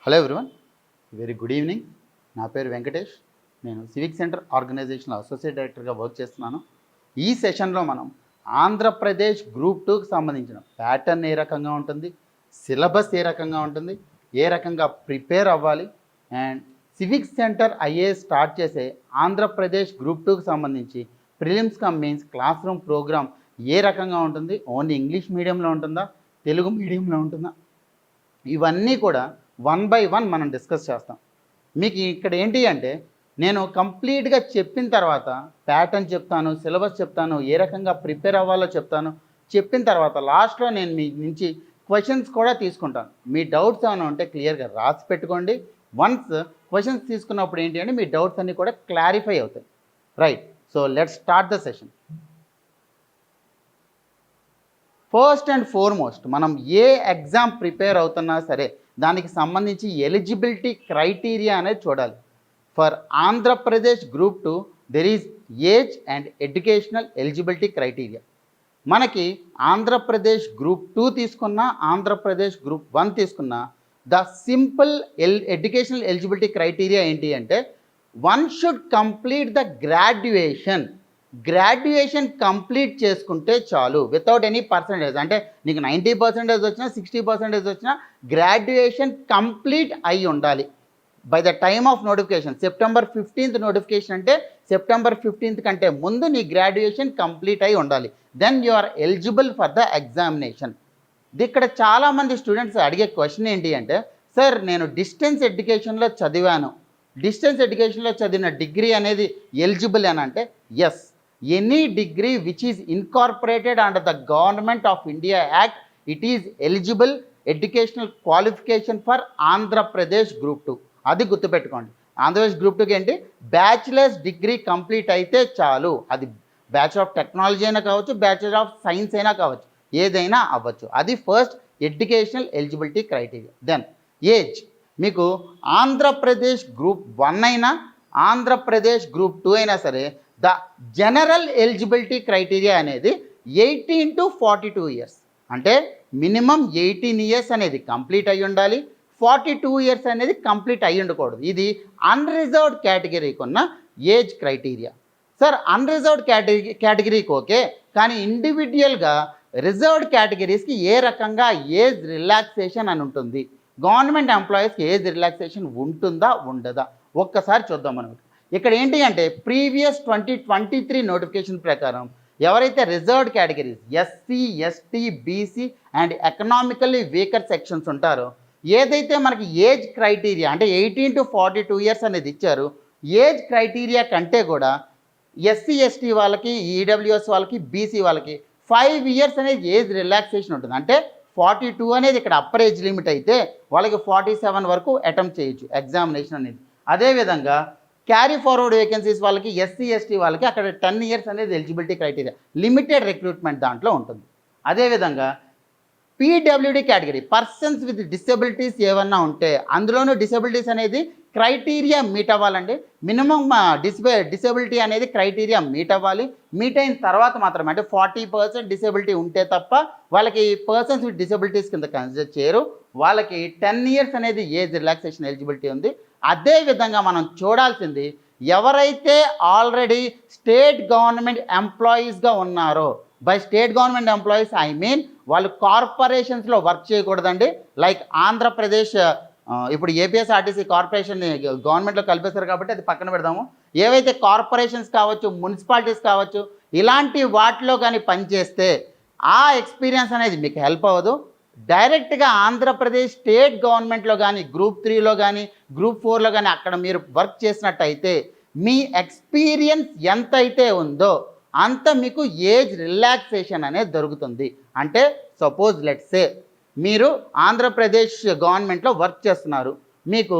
Hello everyone, very good evening. నా పేరు వెంకటేష్. నేను సివిక్ సెంటర్ ఆర్గనైజేషన్లో అసోసియేట్ డైరెక్టర్గా వర్క్ చేస్తున్నాను. ఈ సెషన్లో మనం ఆంధ్రప్రదేశ్ గ్రూప్ 2కి సంబంధించిన ప్యాటర్న్ ఏ రకంగా ఉంటుంది, సిలబస్ ఏ రకంగా ఉంటుంది, ఏ రకంగా ప్రిపేర్ అవ్వాలి, and civic centre IAS start చేసే ఆంధ్రప్రదేశ్ గ్రూప్ 2కి సంబంధించి prelims cum mains classroom programme ఏ రకంగా ఉంటుంది, ఓన్లీ ఇంగ్లీష్ మీడియంలో ఉంటుందా, తెలుగు మీడియంలో ఉంటుందా, ఇవన్నీ కూడా వన్ బై వన్ మనం డిస్కస్ చేస్తాం. మీకు ఇక్కడ ఏంటి అంటే నేను కంప్లీట్గా చెప్పిన తర్వాత ప్యాటర్న్ చెప్తాను, సిలబస్ చెప్తాను, ఏ రకంగా ప్రిపేర్ అవ్వాలో చెప్తాను. చెప్పిన తర్వాత లాస్ట్లో నేను మీ నుంచి క్వశ్చన్స్ కూడా తీసుకుంటాను. మీ డౌట్స్ ఏమైనా ఉంటే క్లియర్గా రాసి పెట్టుకోండి. వన్స్ క్వశ్చన్స్ తీసుకున్నప్పుడు ఏంటి అంటే మీ డౌట్స్ అన్నీ కూడా క్లారిఫై అవుతాయి. Right, so let's start the session. First and foremost మనం ఏ ఎగ్జామ్ ప్రిపేర్ అవుతున్నా సరే దానికి సంబంధించి ఎలిజిబిలిటీ క్రైటీరియా అనేది చూడాలి. For Andhra Pradesh group 2 there is age and educational eligibility criteria. మనకి ఆంధ్రప్రదేశ్ గ్రూప్ 2 తీసుకున్నా, ఆంధ్రప్రదేశ్ గ్రూప్ 1 తీసుకున్నా, the simple educational eligibility criteria ఏంటి అంటే one should complete the graduation complete చేసుకుంటే చాలు, వితౌట్ ఎనీ పర్సంటేజ్. అంటే నీకు 90% వచ్చినా 60% వచ్చినా గ్రాడ్యుయేషన్ కంప్లీట్ అయి ఉండాలి by the time of notification. September 15th notification అంటే September 15th కంటే ముందు నీ గ్రాడ్యుయేషన్ కంప్లీట్ అయి ఉండాలి. Then you are eligible for the examination. ఇక్కడ చాలామంది స్టూడెంట్స్ అడిగే క్వశ్చన్ ఏంటి అంటే, సార్ నేను డిస్టెన్స్ ఎడ్యుకేషన్లో చదివాను, డిస్టెన్స్ ఎడ్యుకేషన్లో చదివిన డిగ్రీ అనేది ఎలిజిబుల్ అని అంటే yes, any degree which is incorporated under the government of India act, it is eligible educational qualification for Andhra Pradesh group 2. అది గుర్తుపెట్టుకోండి. ఆంధ్రప్రదేశ్ గ్రూప్ 2కి ఏంటి, బ్యాచిలర్స్ డిగ్రీ కంప్లీట్ అయితే చాలు. అది బ్యాచులర్ ఆఫ్ టెక్నాలజీ అయినా కావచ్చు, బ్యాచులర్ ఆఫ్ సైన్స్ అయినా కావచ్చు, ఏదైనా అవ్వచ్చు. అది first educational eligibility criteria. Then age, మీకు ఆంధ్రప్రదేశ్ గ్రూప్ 1 అయినా ఆంధ్రప్రదేశ్ గ్రూప్ 2 అయినా సరే ద జనరల్ ఎలిజిబిలిటీ క్రైటీరియా అనేది 18 to 42 ఇయర్స్. అంటే మినిమం 18 ఇయర్స్ అనేది కంప్లీట్ అయ్యి ఉండాలి, 42 ఇయర్స్ అనేది కంప్లీట్ అయ్యి ఉండకూడదు. ఇది అన్రిజర్వ్డ్ కేటగిరీకి ఉన్న ఏజ్ క్రైటీరియా. సార్ అన్రిజర్వ్డ్ కేటగిరీకి ఓకే, కానీ ఇండివిజువల్గా రిజర్వ్డ్ కేటగిరీస్కి ఏ రకంగా ఏజ్ రిలాక్సేషన్ అని ఉంటుంది, గవర్నమెంట్ ఎంప్లాయీస్కి ఏజ్ రిలాక్సేషన్ ఉంటుందా ఉండదా ఒక్కసారి చూద్దాం. మనం ఇక్కడ ఏంటి అంటే ప్రీవియస్ 2023 నోటిఫికేషన్ ప్రకారం ఎవరైతే reserved categories SC, ST, BC and economically weaker sections ఉంటారో, ఏదైతే మనకి ఏజ్ క్రైటీరియా అంటే 18 to 42 ఇయర్స్ అనేది ఇచ్చారు, ఏజ్ క్రైటీరియా కంటే కూడా ఎస్సీ, ఎస్టీ వాళ్ళకి, ఈడబ్ల్యూఎస్ వాళ్ళకి, బీసీ వాళ్ళకి 5 ఇయర్స్ అనేది ఏజ్ రిలాక్సేషన్ ఉంటుంది. అంటే 42 అనేది ఇక్కడ అప్పర్ ఏజ్ లిమిట్ అయితే వాళ్ళకి 47 వరకు అటెంప్ట్ చేయొచ్చు ఎగ్జామినేషన్ అనేది. అదేవిధంగా క్యారీ ఫార్వర్డ్ వేకెన్సీస్ వాళ్ళకి, ఎస్సీ, ఎస్టీ వాళ్ళకి అక్కడ 10 ఇయర్స్ అనేది ఎలిజిబిలిటీ క్రైటీరియా, లిమిటెడ్ రిక్రూట్మెంట్ దాంట్లో ఉంటుంది. అదేవిధంగా PWD category persons with disabilities ఏమన్నా ఉంటే అందులోనూ డిసెబిలిటీస్ అనేది క్రైటీరియా మీట్ అవ్వాలండి. మినిమం డిసెబిలిటీ అనేది క్రైటీరియా మీట్ అవ్వాలి. మీట్ అయిన తర్వాత మాత్రమే, అంటే 40% డిసెబిలిటీ ఉంటే తప్ప వాళ్ళకి పర్సన్స్ విత్ డిసెబిలిటీస్ కింద కన్సిడర్ చేయరు. వాళ్ళకి 10 ఇయర్స్ అనేది ఏజ్ రిలాక్సేషన్ ఎలిజిబిలిటీ ఉంది. అదేవిధంగా మనం చూడాల్సింది ఎవరైతే ఆల్రెడీ స్టేట్ గవర్నమెంట్ ఎంప్లాయీస్గా ఉన్నారో, by state government employees I mean వాళ్ళు కార్పొరేషన్స్లో వర్క్ చేయకూడదండి. లైక్ ఆంధ్రప్రదేశ్ ఇప్పుడు ఏపీఎస్ఆర్టీసీ కార్పొరేషన్ని గవర్నమెంట్లో కలిపేస్తారు కాబట్టి అది పక్కన పెడదాము. ఏవైతే కార్పొరేషన్స్ కావచ్చు, మున్సిపాలిటీస్ కావచ్చు, ఇలాంటి వాటిలో కానీ పనిచేస్తే ఆ ఎక్స్పీరియన్స్ అనేది మీకు హెల్ప్ అవ్వదు. డైరెక్ట్గా ఆంధ్రప్రదేశ్ స్టేట్ గవర్నమెంట్లో కానీ, గ్రూప్ 3లో కానీ, గ్రూప్ 4లో కానీ అక్కడ మీరు వర్క్ చేసినట్టయితే మీ ఎక్స్పీరియన్స్ ఎంతైతే ఉందో అంత మీకు ఏజ్ రిలాక్సేషన్ అనేది దొరుకుతుంది. అంటే సపోజ్ లెట్స్ సే మీరు ఆంధ్రప్రదేశ్ గవర్నమెంట్లో వర్క్ చేస్తున్నారు, మీకు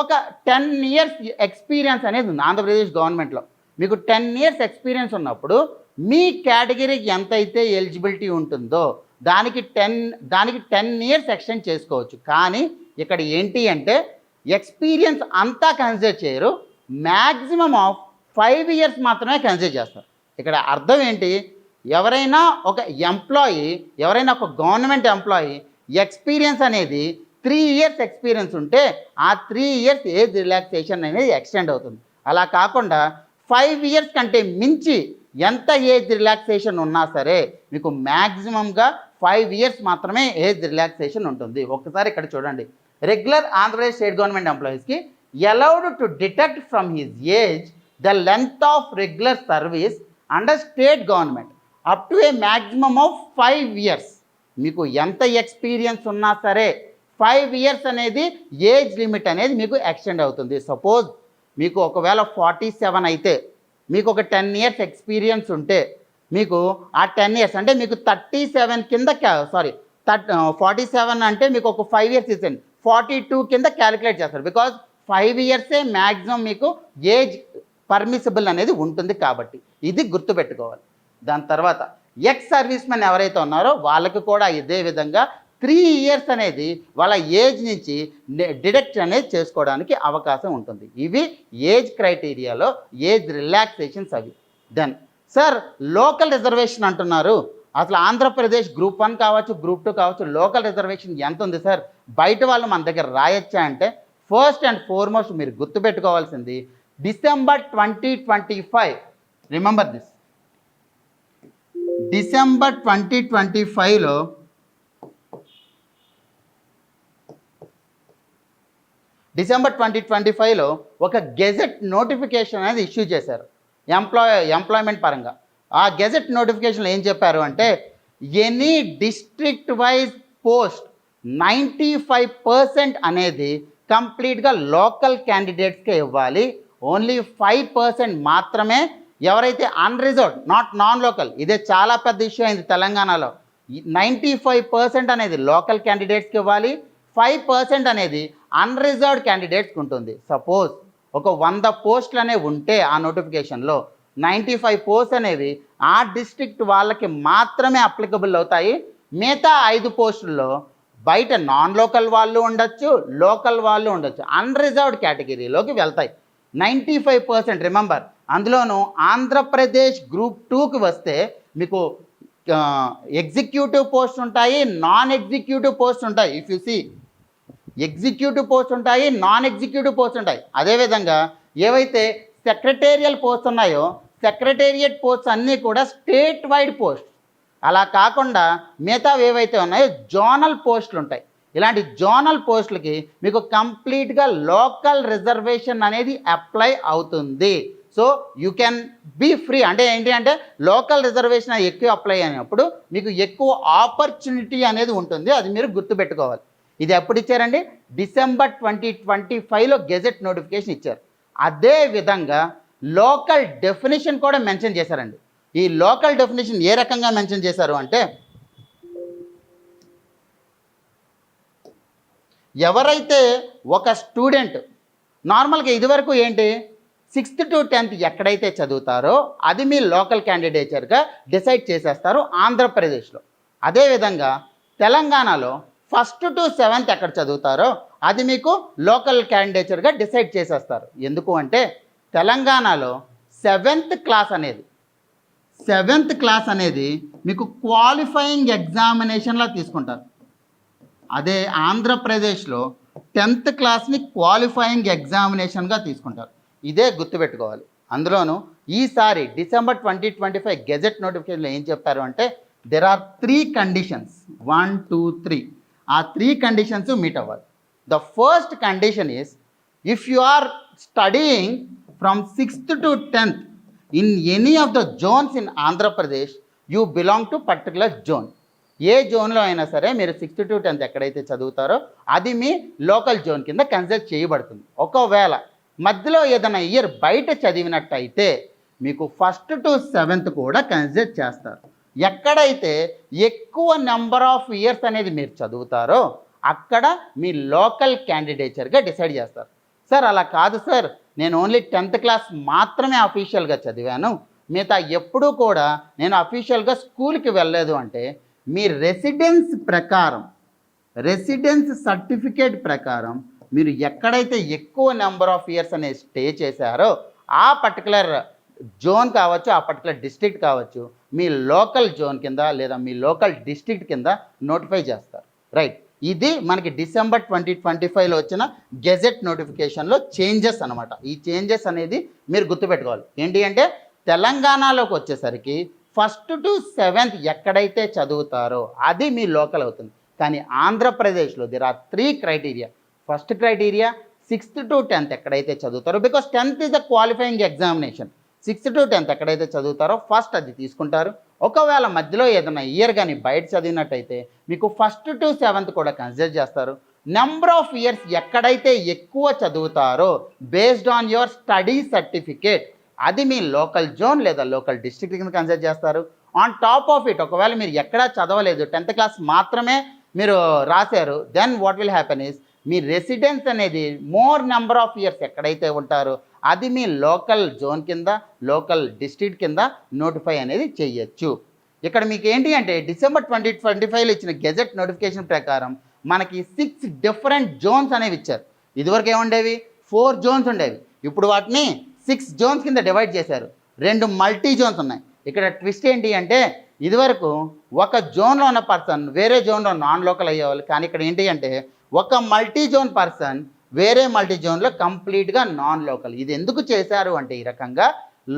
ఒక 10 ఇయర్స్ ఎక్స్పీరియన్స్ అనేది ఉంది ఆంధ్రప్రదేశ్ గవర్నమెంట్లో. మీకు 10 ఇయర్స్ ఎక్స్పీరియన్స్ ఉన్నప్పుడు మీ కేటగిరీకి ఎంతైతే ఎలిజిబిలిటీ ఉంటుందో దానికి 10 ఇయర్స్ ఎక్స్టెండ్ చేసుకోవచ్చు. కానీ ఇక్కడ ఏంటి అంటే ఎక్స్పీరియన్స్ అంతా కన్సిడర్ చేయరు, మ్యాక్సిమం ఆఫ్ 5 ఇయర్స్ మాత్రమే కన్సిడర్ చేస్తారు. ఇక్కడ అర్థం ఏంటి, ఎవరైనా ఒక గవర్నమెంట్ ఎంప్లాయీ ఎక్స్పీరియన్స్ అనేది 3 ఇయర్స్ ఎక్స్పీరియన్స్ ఉంటే ఆ 3 ఇయర్స్ ఏజ్ రిలాక్సేషన్ అనేది ఎక్స్టెండ్ అవుతుంది. అలా కాకుండా 5 ఇయర్స్ కంటే మించి ఎంత ఏజ్ రిలాక్సేషన్ ఉన్నా సరే మీకు మ్యాక్సిమంగా 5 ఇయర్స్ మాత్రమే ఏజ్ రిలాక్సేషన్ ఉంటుంది. ఒక్కసారి ఇక్కడ చూడండి, రెగ్యులర్ ఆంధ్రప్రదేశ్ స్టేట్ గవర్నమెంట్ ఎంప్లాయీస్కి allowed to detect from his age the length of regular service under state government up to A maximum of 5 years. మీకు ఎంత ఎక్స్పీరియన్స్ ఉన్నా సరే 5 ఇయర్స్ అనేది ఏజ్ లిమిట్ అనేది మీకు ఎక్స్టెండ్ అవుతుంది. సపోజ్ మీకు ఒకవేళ 47 అయితే మీకు ఒక 10 ఇయర్స్ ఎక్స్పీరియన్స్ ఉంటే మీకు ఆ 10 ఇయర్స్ అంటే మీకు 37 కింద 47 అంటే మీకు ఒక 5 ఇయర్స్ ఇచ్చండి 42 కింద క్యాలిక్యులేట్ చేస్తారు. బికాజ్ 5 ఇయర్సే మ్యాక్సిమం మీకు ఏజ్ పర్మిసిబుల్ అనేది ఉంటుంది కాబట్టి ఇది గుర్తుపెట్టుకోవాలి. దాని తర్వాత ఎక్స్ సర్వీస్ మెన్ ఎవరైతే ఉన్నారో వాళ్ళకి కూడా ఇదే విధంగా 3 ఇయర్స్ అనేది వాళ్ళ ఏజ్ నుంచి డిడక్ట్ అనేది చేసుకోవడానికి అవకాశం ఉంటుంది. ఇవి ఏజ్ క్రైటీరియాలో ఏజ్ రిలాక్సేషన్స్ అవి. దెన్ సార్ లోకల్ రిజర్వేషన్ అంటున్నారు, అసలు ఆంధ్రప్రదేశ్ గ్రూప్ 1 కావచ్చు గ్రూప్ 2 కావచ్చు లోకల్ రిజర్వేషన్ ఎంత ఉంది సార్, బయట వాళ్ళు మన దగ్గర రాయొచ్చా అంటే ఫస్ట్ అండ్ ఫార్మోస్ట్ మీరు గుర్తుపెట్టుకోవాల్సింది డిసెంబర్ 2025. రిమెంబర్ దిస్, డిసెంబర్ 2025లో ఒక గెజెట్ నోటిఫికేషన్ అనేది ఇష్యూ చేశారు ఎంప్లాయ్మెంట్ పరంగా. ఆ గెజెట్ నోటిఫికేషన్లో ఏం చెప్పారు అంటే ఎనీ డిస్ట్రిక్ట్ వైజ్ పోస్ట్ 95% అనేది కంప్లీట్గా లోకల్ క్యాండిడేట్స్కే ఇవ్వాలి. ఓన్లీ 5% మాత్రమే ఎవరైతే అన్రిజర్వ్డ్ నాన్ లోకల్, ఇదే చాలా పెద్ద ఇష్యూ అయింది తెలంగాణలో. 95% అనేది లోకల్ క్యాండిడేట్స్కి ఇవ్వాలి, 5% అనేది అన్రిజర్వ్డ్ క్యాండిడేట్స్కి ఉంటుంది. సపోజ్ ఒక 100 పోస్టులు అనేవి ఉంటే ఆ నోటిఫికేషన్లో 95 పోస్ట్ అనేవి ఆ డిస్ట్రిక్ట్ వాళ్ళకి మాత్రమే అప్లికబుల్ అవుతాయి. మిగతా 5 పోస్టుల్లో బయట నాన్ లోకల్ వాళ్ళు ఉండొచ్చు, లోకల్ వాళ్ళు ఉండొచ్చు, అన్రిజర్వ్డ్ కేటగిరీలోకి వెళ్తాయి. 95% రిమెంబర్. అందులోనూ ఆంధ్రప్రదేశ్ గ్రూప్ 2కి వస్తే మీకు ఎగ్జిక్యూటివ్ పోస్ట్ ఉంటాయి, నాన్ ఎగ్జిక్యూటివ్ పోస్ట్ ఉంటాయి. If you see executive post ఉంటాయి, నాన్ ఎగ్జిక్యూటివ్ పోస్ట్ ఉంటాయి. అదేవిధంగా ఏవైతే సెక్రటేరియల్ పోస్ట్ ఉన్నాయో సెక్రటేరియట్ పోస్ట్ అన్నీ కూడా స్టేట్ వైడ్ పోస్ట్. అలా కాకుండా మిగతావి ఏవైతే ఉన్నాయో జోనల్ పోస్టులు ఉంటాయి. ఇలాంటి జోనల్ పోస్టులకి మీకు కంప్లీట్గా లోకల్ రిజర్వేషన్ అనేది అప్లై అవుతుంది. So you can be free. అంటే ఏంటి అంటే లోకల్ రిజర్వేషన్ ఎక్కువ అప్లై అయినప్పుడు మీకు ఎక్కువ ఆపర్చునిటీ అనేది ఉంటుంది. అది మీరు గుర్తుపెట్టుకోవాలి. ఇది ఎప్పుడు ఇచ్చారండి? డిసెంబర్ 2025లో గెజెట్ నోటిఫికేషన్ ఇచ్చారు. అదే విధంగా లోకల్ డెఫినేషన్ కూడా మెన్షన్ చేశారండి. ఈ లోకల్ డెఫినేషన్ ఏ రకంగా మెన్షన్ చేశారు అంటే ఎవరైతే ఒక స్టూడెంట్ నార్మల్గా ఇదివరకు ఏంటి 6th to 10th ఎక్కడైతే చదువుతారో అది మీ లోకల్ క్యాండిడేచర్గా డిసైడ్ చేసేస్తారు ఆంధ్రప్రదేశ్లో. అదేవిధంగా తెలంగాణలో 1st to 7th ఎక్కడ చదువుతారో అది మీకు లోకల్ క్యాండిడేచర్గా డిసైడ్ చేసేస్తారు. ఎందుకు అంటే తెలంగాణలో 7th క్లాస్ అనేది మీకు క్వాలిఫైయింగ్ ఎగ్జామినేషన్లా తీసుకుంటారు. అదే ఆంధ్రప్రదేశ్లో 10th క్లాస్ని క్వాలిఫైయింగ్ ఎగ్జామినేషన్గా తీసుకుంటారు. ఇదే గుర్తుపెట్టుకోవాలి. అందులోనూ ఈసారి డిసెంబర్ 2025 గెజెట్ నోటిఫికేషన్లో ఏం చెప్పారు అంటే దెర్ ఆర్ 3 కండిషన్స్ 1 2 3. ఆ 3 కండిషన్స్ మీట్ అవ్వాలి. The first condition is if you are studying from 6th to 10th in any of the zones in Andhra Pradesh you belong to particular zone. ఏ జోన్లో అయినా సరే మీరు 6th to 10th ఎక్కడైతే చదువుతారో అది మీ లోకల్ జోన్ కింద కన్సిడర్ చేయబడుతుంది. ఒకవేళ మధ్యలో ఏదైనా ఇయర్ బయట చదివినట్టయితే మీకు 1st to 7th కూడా కన్సిడర్ చేస్తారు. ఎక్కడైతే ఎక్కువ నెంబర్ ఆఫ్ ఇయర్స్ అనేది మీరు చదువుతారో అక్కడ మీ లోకల్ క్యాండిడేచర్గా డిసైడ్ చేస్తారు. సార్ అలా కాదు సార్, నేను ఓన్లీ 10th క్లాస్ మాత్రమే అఫీషియల్గా చదివాను, మిగతా ఎప్పుడూ కూడా నేను అఫీషియల్గా స్కూల్కి వెళ్ళలేదు అంటే మీ రెసిడెన్స్ సర్టిఫికేట్ ప్రకారం మీరు ఎక్కడైతే ఎక్కువ నెంబర్ ఆఫ్ ఇయర్స్ అనేది స్టే చేశారో ఆ పర్టికులర్ జోన్ కావచ్చు, ఆ పర్టికులర్ డిస్ట్రిక్ట్ కావచ్చు, మీ లోకల్ జోన్ కింద లేదా మీ లోకల్ డిస్ట్రిక్ట్ కింద నోటిఫై చేస్తారు. రైట్. ఇది మనకి డిసెంబర్ 2025లో వచ్చిన గెజెట్ నోటిఫికేషన్లో చేంజెస్ అనమాట. ఈ చేంజెస్ అనేది మీరు గుర్తుపెట్టుకోవాలి. ఏంటి అంటే తెలంగాణలోకి వచ్చేసరికి 1st to 7th ఎక్కడైతే చదువుతారో అది మీ లోకల్ అవుతుంది. కానీ ఆంధ్రప్రదేశ్లో there are 3 criteria. First criteria 6th to 10th ఎక్కడైతే చదువుతారో, because 10th is the qualifying examination. 6th to 10th ఎక్కడైతే చదువుతారో ఫస్ట్ అది తీసుకుంటారు. ఒకవేళ మధ్యలో ఏదైనా ఇయర్ కానీ బయట చదివినట్టయితే మీకు 1st to 7th కూడా కన్సిడర్ చేస్తారు. నెంబర్ ఆఫ్ ఇయర్స్ ఎక్కడైతే ఎక్కువ చదువుతారో based on your study certificate అది మీ లోకల్ జోన్ లేదా లోకల్ డిస్ట్రిక్ట్ కింద కన్సిడర్ చేస్తారు. ఆన్ టాప్ ఆఫ్ ఇట్ ఒకవేళ మీరు ఎక్కడా చదవలేదు, 10th క్లాస్ మాత్రమే మీరు రాశారు, then what will happen is మీ రెసిడెన్స్ అనేది మోర్ నెంబర్ ఆఫ్ ఇయర్స్ ఎక్కడైతే ఉంటారో అది మీ లోకల్ జోన్ కింద లోకల్ డిస్ట్రిక్ట్ కింద నోటిఫై అనేది చేయొచ్చు. ఇక్కడ మీకు ఏంటి అంటే డిసెంబర్ 2025లో ఇచ్చిన గెజెట్ నోటిఫికేషన్ ప్రకారం మనకి 6 డిఫరెంట్ జోన్స్ అనేవి ఇచ్చారు. ఇదివరకు ఏముండేవి 4 జోన్స్ ఉండేవి, ఇప్పుడు వాటిని 6 జోన్స్ కింద డివైడ్ చేశారు. 2 మల్టీ జోన్స్ ఉన్నాయి. ఇక్కడ ట్విస్ట్ ఏంటి అంటే ఇదివరకు ఒక జోన్లో ఉన్న పర్సన్ వేరే జోన్లో నాన్ లోకల్ అయ్యేవాళ్ళు, కానీ ఇక్కడ ఏంటి అంటే ఒక మల్టీ జోన్ పర్సన్ వేరే మల్టీ జోన్లో కంప్లీట్గా నాన్ లోకల్. ఇది ఎందుకు చేశారు అంటే ఈ రకంగా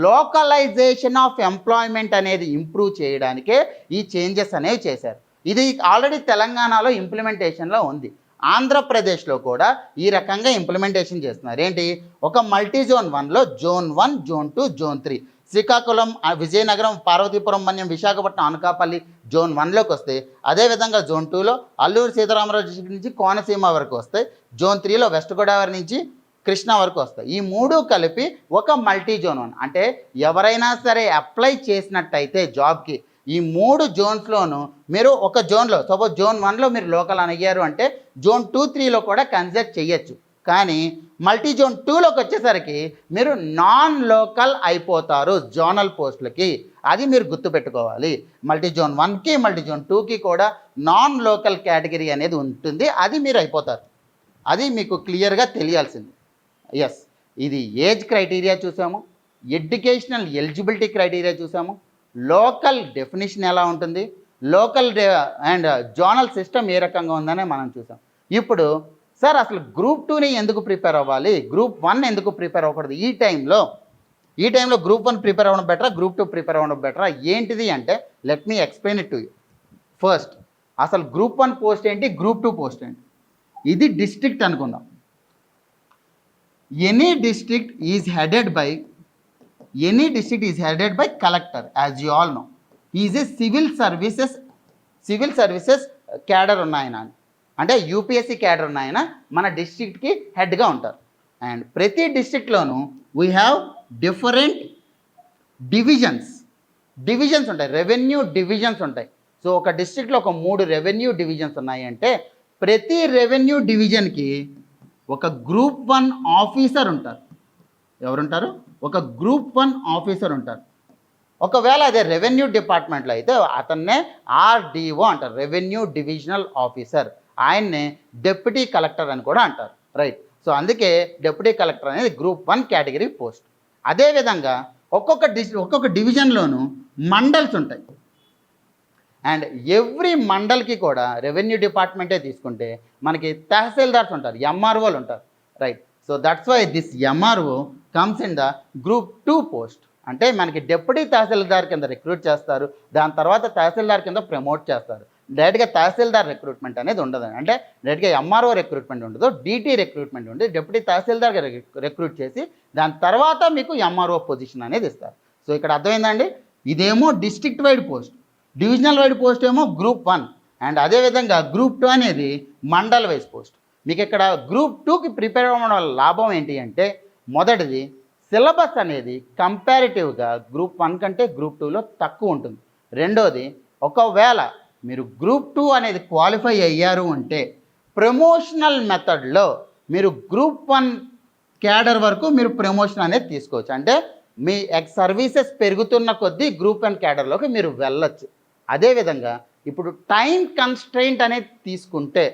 లోకలైజేషన్ ఆఫ్ ఎంప్లాయ్మెంట్ అనేది ఇంప్రూవ్ చేయడానికే ఈ చేంజెస్ అనేవి చేశారు. ఇది ఆల్రెడీ తెలంగాణలో ఇంప్లిమెంటేషన్లో ఉంది. ఆంధ్రప్రదేశ్లో కూడా ఈ రకంగా ఇంప్లిమెంటేషన్ చేస్తున్నారు. ఏంటి, ఒక మల్టీ జోన్ 1లో zone 1, zone 2, zone 3 Srikakulam, Vizianagaram, Parvathipuram, Manyam, Visakhapatnam, Anakapalli zone 1లోకి వస్తాయి. అదేవిధంగా జోన్ 2లో అల్లూరు సీతారామరాజు డిస్ట్రిక్ట్ నుంచి కోనసీమ వరకు వస్తాయి. జోన్ 3లో వెస్ట్ గోదావరి నుంచి కృష్ణా వరకు వస్తాయి. ఈ 3 కలిపి ఒక మల్టీ జోన్ 1. అంటే ఎవరైనా సరే అప్లై చేసినట్టయితే జాబ్కి ఈ 3 జోన్స్లోనూ మీరు ఒక జోన్లో సపోజ్ జోన్ 1లో మీరు లోకల్ అని అయ్యారు అంటే జోన్ 2, 3లో కూడా కన్సిడర్ చేయొచ్చు. కానీ మల్టీ జోన్ 2లోకి వచ్చేసరికి మీరు నాన్ లోకల్ అయిపోతారు జోనల్ పోస్టులకి. అది మీరు గుర్తుపెట్టుకోవాలి. మల్టీ జోన్ 1కి మల్టీ జోన్ 2కి కూడా నాన్ లోకల్ కేటగిరీ అనేది ఉంటుంది, అది మీరు అయిపోతారు. అది మీకు క్లియర్గా తెలియాల్సింది. ఎస్, ఇది ఏజ్ క్రైటీరియా చూసాము, ఎడ్యుకేషనల్ ఎలిజిబిలిటీ క్రైటీరియా చూసాము, లోకల్ డెఫినేషన్ ఎలా ఉంటుంది, లోకల్ అండ్ జోనల్ సిస్టమ్ ఏ రకంగా ఉందనే మనం చూసాం. ఇప్పుడు సార్ అసలు గ్రూప్ 2ని ఎందుకు ప్రిపేర్ అవ్వాలి, గ్రూప్ 1 ఎందుకు ప్రిపేర్ అవ్వకూడదు, ఈ టైంలో గ్రూప్ 1 ప్రిపేర్ అవ్వడం బెటరా, గ్రూప్ 2 ప్రిపేర్ అవ్వడం బెటరా ఏంటిది అంటే let me explain it to you. First అసలు గ్రూప్ 1 పోస్ట్ ఏంటి, గ్రూప్ 2 పోస్ట్ ఏంటి. ఇది డిస్ట్రిక్ట్ అనుకుందాం. Any district is headed by collector, as you all know. Is a civil services cadre ఉన్నాయన, అంటే యూపీఎస్సీ క్యాడర్ ఉన్నాయన మన డిస్ట్రిక్ట్కి హెడ్గా ఉంటారు. అండ్ ప్రతి డిస్ట్రిక్ట్లోనూ వీ హ్యావ్ డిఫరెంట్ డివిజన్స్ ఉంటాయి, రెవెన్యూ డివిజన్స్ ఉంటాయి. సో ఒక డిస్ట్రిక్ట్లో ఒక 3 రెవెన్యూ డివిజన్స్ ఉన్నాయి అంటే ప్రతి రెవెన్యూ డివిజన్కి ఒక గ్రూప్ 1 ఆఫీసర్ ఉంటారు. ఎవరుంటారు, ఒక గ్రూప్ 1 ఆఫీసర్ ఉంటారు. ఒకవేళ అదే రెవెన్యూ డిపార్ట్మెంట్లో అయితే అతన్నే ఆర్డీఓ అంటారు, రెవెన్యూ డివిజనల్ ఆఫీసర్. ఆయన్నే డెప్యూటీ కలెక్టర్ అని కూడా అంటారు, రైట్. సో అందుకే డెప్యూటీ కలెక్టర్ అనేది గ్రూప్ 1 కేటగిరీ పోస్ట్. అదేవిధంగా ఒక్కొక్క డివిజన్లోనూ మండల్స్ ఉంటాయి. అండ్ ఎవ్రీ మండల్కి కూడా రెవెన్యూ డిపార్ట్మెంటే తీసుకుంటే మనకి తహసీల్దార్స్ ఉంటారు, ఎంఆర్ఓలు ఉంటారు, right. So that's why this MRO comes in the group 2 post. అంటే మనకి డెప్యూటీ తహసీల్దార్ కింద రిక్రూట్ చేస్తారు, దాని తర్వాత తహసీల్దార్ కింద ప్రమోట్ చేస్తారు. డైరెక్ట్గా తహసీల్దార్ రిక్రూట్మెంట్ అనేది ఉండదు, అంటే డైరెక్ట్గా ఎంఆర్ఓ రిక్రూట్మెంట్ ఉండదు, డీటీ రిక్రూట్మెంట్ ఉండదు. డెప్యూటీ తహసీల్దార్గా రిక్రూట్ చేసి దాని తర్వాత మీకు ఎంఆర్ఓ పొజిషన్ అనేది ఇస్తారు. సో ఇక్కడ అర్థమైందండి. ఇదేమో district wide post, divisional wide post ఏమో గ్రూప్ 1, అండ్ అదేవిధంగా గ్రూప్ 2 అనేది మండల్ వైజ్ పోస్ట్. మీకు ఇక్కడ గ్రూప్ 2కి ప్రిపేర్ అవ్వడం వల్ల లాభం ఏంటి అంటే మొదటిది సిలబస్ అనేది కంపారిటివ్గా గ్రూప్ 1 కంటే గ్రూప్ 2లో తక్కువ ఉంటుంది. రెండోది ఒకవేళ మీరు గ్రూప్ 2 అనేది క్వాలిఫై అయ్యారు అంటే ప్రమోషనల్ మెథడ్లో మీరు గ్రూప్ 1 క్యాడర్ వరకు మీరు ప్రమోషన్ అనేది తీసుకోవచ్చు. అంటే మీ సర్వీసెస్ పెరుగుతున్న కొద్దీ గ్రూప్ 1 క్యాడర్లోకి మీరు వెళ్ళొచ్చు. అదేవిధంగా ఇప్పుడు టైం కన్స్ట్రెయింట్ అనేది తీసుకుంటే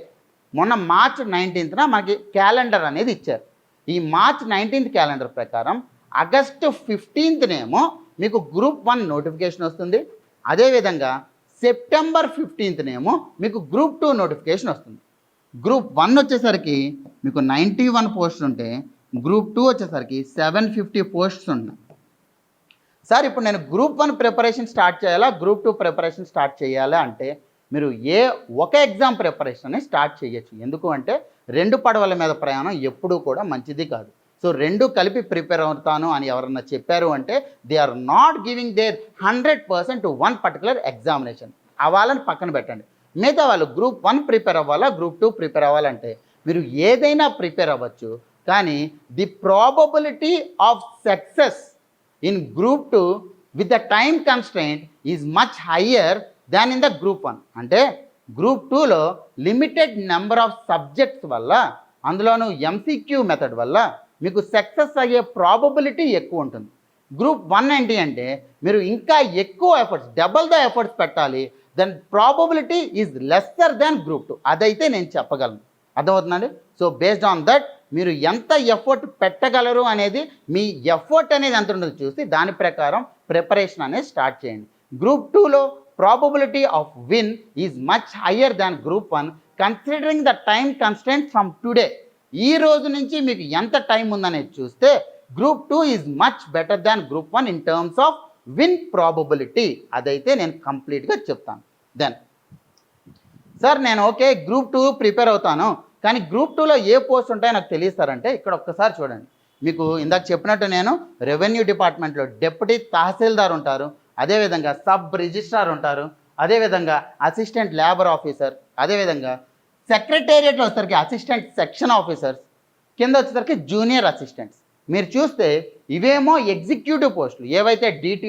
మొన్న మార్చ్ 19న మనకి క్యాలెండర్ అనేది ఇచ్చారు. ఈ మార్చ్ 19th క్యాలెండర్ ప్రకారం ఆగస్టు 15th మీకు గ్రూప్ 1 నోటిఫికేషన్ వస్తుంది. అదేవిధంగా సెప్టెంబర్ 15th మీకు గ్రూప్ 2 నోటిఫికేషన్ వస్తుంది. గ్రూప్ 1 వచ్చేసరికి మీకు 91 పోస్టులు ఉంటే గ్రూప్ 2 వచ్చేసరికి 750 పోస్ట్స్ ఉన్నాయి. సార్ ఇప్పుడు నేను గ్రూప్ 1 ప్రిపరేషన్ స్టార్ట్ చేయాలా, గ్రూప్ 2 ప్రిపరేషన్ స్టార్ట్ చేయాలా అంటే మీరు ఒక ఎగ్జామ్ ప్రిపరేషన్ అని స్టార్ట్ చేయొచ్చు. ఎందుకు అంటే 2 పడవల మీద ప్రయాణం ఎప్పుడూ కూడా మంచిది కాదు. సో 2 కలిపి ప్రిపేర్ అవుతాను అని ఎవరన్నా చెప్పారు అంటే they are not giving their 100% to one particular examination. వాళ్ళని పక్కన పెట్టండి. మిగతా వాళ్ళు గ్రూప్ 1 ప్రిపేర్ అవ్వాలా, గ్రూప్ 2 ప్రిపేర్ అవ్వాలంటే మీరు ఏదైనా ప్రిపేర్ అవ్వచ్చు. కానీ the probability of success in group 2 with the time constraint is much higher than in the group 1. అంటే గ్రూప్ 2లో లిమిటెడ్ నెంబర్ ఆఫ్ సబ్జెక్ట్స్ వల్ల, అందులోనూ ఎంసీక్యూ మెథడ్ వల్ల మీకు సక్సెస్ అయ్యే ప్రాబబిలిటీ ఎక్కువ ఉంటుంది. గ్రూప్ 1 ఏంటి అంటే మీరు ఇంకా ఎక్కువ ఎఫర్ట్స్, డబల్ ద ఎఫర్ట్స్ పెట్టాలి. Then probability is lesser than group 2. అదైతే నేను చెప్పగలను. అర్థమవుతుందండి? సో బేస్డ్ ఆన్ దట్ మీరు ఎంత ఎఫర్ట్ పెట్టగలరు అనేది, మీ ఎఫర్ట్ అనేది ఎంత ఉండదు చూసి దాని ప్రకారం ప్రిపరేషన్ అనేది స్టార్ట్ చేయండి. గ్రూప్ 2లో probability of win is much higher than group 1 considering the time constant from today. ఈ రోజు నుంచి మీకు ఎంత టైం ఉందనేది చూస్తే group 2 is much better than group 1 in terms of win probability. అదైతే నేను కంప్లీట్గా చెప్తాను. దెన్ సార్ నేను ఓకే గ్రూప్ 2 ప్రిపేర్ అవుతాను, కానీ గ్రూప్ 2లో ఏ పోస్ట్ ఉంటాయో నాకు తెలియస్తారంటే ఇక్కడ ఒక్కసారి చూడండి. మీకు ఇందాక చెప్పినట్టు నేను రెవెన్యూ డిపార్ట్మెంట్లో డిప్యూటీ తహసీల్దార్ ఉంటారు, అదేవిధంగా సబ్ రిజిస్ట్రార్ ఉంటారు, అదేవిధంగా అసిస్టెంట్ లేబర్ ఆఫీసర్, అదేవిధంగా సెక్రటేరియట్లో వచ్చేసరికి అసిస్టెంట్ సెక్షన్ ఆఫీసర్స్, కింద వచ్చేసరికి జూనియర్ అసిస్టెంట్స్. మీరు చూస్తే ఇవేమో ఎగ్జిక్యూటివ్ పోస్టులు. ఏవైతే డీటీ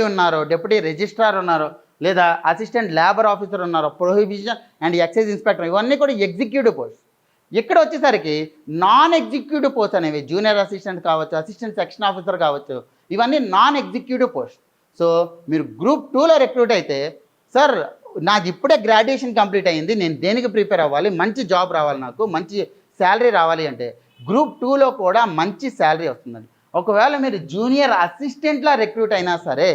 ఉన్నారో, డిప్యూటీ రిజిస్ట్రార్ ఉన్నారో, లేదా అసిస్టెంట్ లేబర్ ఆఫీసర్ ఉన్నారో, ప్రొహిబిషన్ అండ్ ఎక్సైజ్ ఇన్స్పెక్టర్, ఇవన్నీ కూడా ఎగ్జిక్యూటివ్ పోస్ట్. ఇక్కడ వచ్చేసరికి నాన్ ఎగ్జిక్యూటివ్ పోస్ట్ అనేవి జూనియర్ అసిస్టెంట్ కావచ్చు, అసిస్టెంట్ సెక్షన్ ఆఫీసర్ కావచ్చు, ఇవన్నీ నాన్ ఎగ్జిక్యూటివ్ పోస్ట్. సో మీరు గ్రూప్ 2లో రిక్రూట్ అయితే సార్ నాది ఇప్పుడే గ్రాడ్యుయేషన్ కంప్లీట్ అయ్యింది, నేను దేనికి ప్రిపేర్ అవ్వాలి, మంచి జాబ్ రావాలి, నాకు మంచి శాలరీ రావాలి అంటే గ్రూప్ 2లో కూడా మంచి శాలరీ వస్తుందండి. ఒకవేళ మీరు జూనియర్ అసిస్టెంట్లా రిక్రూట్ అయినా సరే